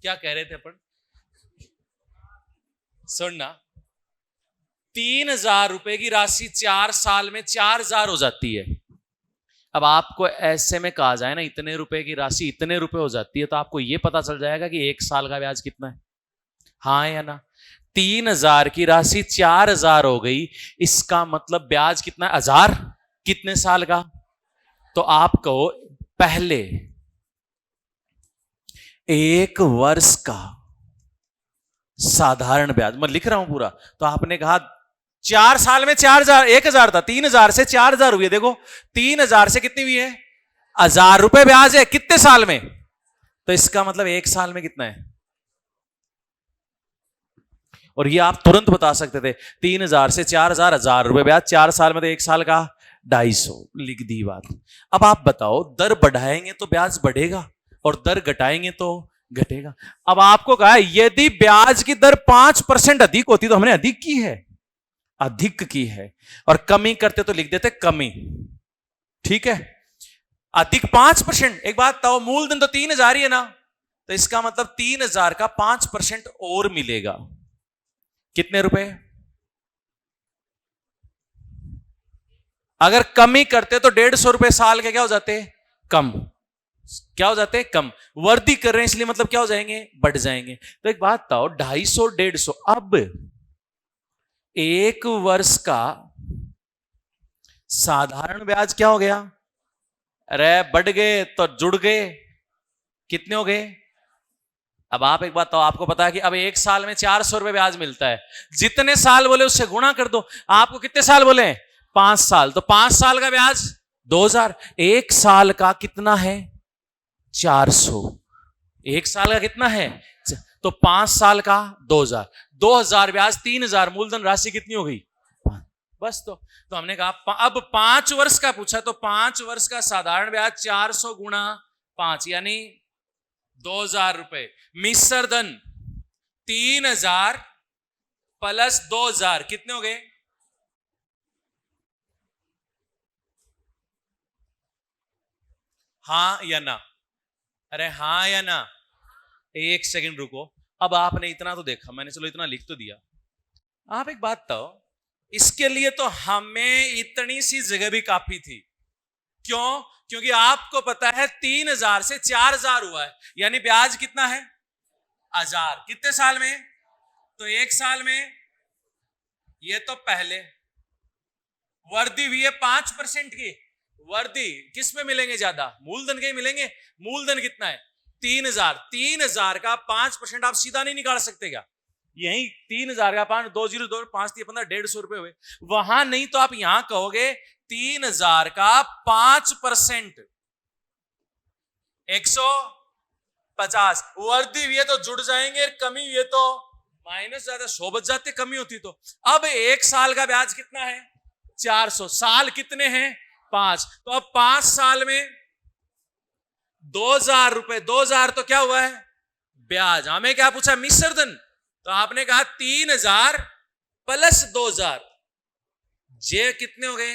क्या कह रहे थे अपन, सुनना। 3,000 रुपए की राशि 4 साल में 4,000 हो जाती है। अब आपको ऐसे में कहा जाए ना इतने रुपए की राशि इतने रुपए हो जाती है, तो आपको यह पता चल जाएगा कि 1 साल का ब्याज कितना है, हाँ या ना। 3,000 की राशि 4,000 हो गई, इसका मतलब ब्याज कितना, 1,000 कितने साल का। तो आप कहो पहले 1 वर्ष का साधारण ब्याज, मैं लिख रहा हूं पूरा। तो आपने कहा 4 साल में 4,000, 1,000 था, 3,000 से 4,000 हुई है। देखो 3,000 से कितनी हुई है, 1,000 रुपए ब्याज है, कितने साल में, तो इसका मतलब 1 साल में कितना है। और ये आप तुरंत बता सकते थे, 3,000 से 4,000, 1,000 रुपए ब्याज, 4 साल में तो 1 साल का 250, लिख दी बात। अब आप बताओ दर बढ़ाएंगे तो ब्याज बढ़ेगा और दर घटाएंगे तो घटेगा। अब आपको कहा यदि ब्याज की दर 5% अधिक होती तो हमने अधिक की है, अधिक की है, और कमी करते तो लिख देते कमी, ठीक है। अधिक 5%, एक बात बताओ मूलधन तो 3,000 ही है ना, तो इसका मतलब 3,000 का 5% और मिलेगा, कितने रुपए। अगर कमी करते तो 150 रुपए साल के क्या हो जाते, कम, क्या हो जाते, कम। वृद्धि कर रहे हैं इसलिए मतलब क्या हो जाएंगे, बढ़ जाएंगे। तो एक बात बताओ 250, 150, अब 1 वर्ष का साधारण ब्याज क्या हो गया, अरे बढ़ गए तो जुड़ गए, कितने हो गए। अब आप एक बात तो आपको पता है कि अब 1 साल में 400 रुपए ब्याज मिलता है, जितने साल बोले उससे गुणा कर दो। आपको कितने साल बोले, 5 साल, तो 5 साल का ब्याज 2,000, 1 साल का कितना है 400, 1 साल का कितना है, तो 5 साल का 2,000, 2,000 ब्याज, 3,000 मूलधन, राशि कितनी हो गई, बस। तो हमने कहा अब 5 वर्ष का पूछा, तो 5 वर्ष का साधारण ब्याज 400 गुणा 5 यानी 2,000 रुपए। मिश्र धन 3,000 प्लस 2,000 कितने हो गए, हाँ या ना, अरे हाँ या ना। 1 सेकंड रुको, अब आपने इतना तो देखा, मैंने चलो इतना लिख तो दिया। आप एक बात बताओ, इसके लिए तो हमें इतनी सी जगह भी काफी थी, क्यों, क्योंकि आपको पता है 3,000 से 4,000 हुआ है, यानी ब्याज कितना है 1,000, कितने साल में, तो 1 साल में। ये तो पहले वृद्धि हुई है 5% की, वृद्धि किस में मिलेंगे ज्यादा, मूलधन के ही मिलेंगे। मूलधन कितना है 3,000, 3,000 का 5% आप सीधा नहीं निकाल सकते क्या, यही 3,000 का 5, 2 0 2 5 3 15, 150 रुपए हुए। वहां नहीं तो आप यहां कहोगे 3,000 का 5% 150, वृद्धि हुई है तो जुड़ जाएंगे, कमी हुई है तो माइनस, ज्यादा 100 बच जाते कमी होती तो। अब 1 साल का ब्याज कितना है 400, साल कितने हैं 5, तो अब 5 साल में 2,000 रुपए, 2,000 तो क्या हुआ है ब्याज। हमें क्या पूछा, मिश्र धन, तो आपने कहा 3,000 प्लस 2,000, जे कितने हो गए,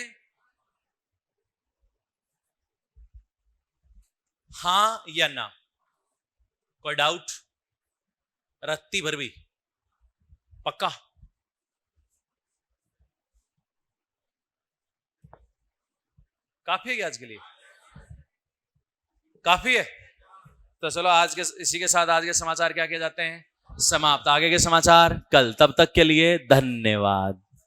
हाँ या ना, कोई डाउट, रत्ती भर भी पक्का। काफी है क्या आज के लिए, काफी है। तो चलो आज के इसी के साथ आज के समाचार क्या किए जाते हैं समाप्त, आगे के समाचार कल, तब तक के लिए धन्यवाद।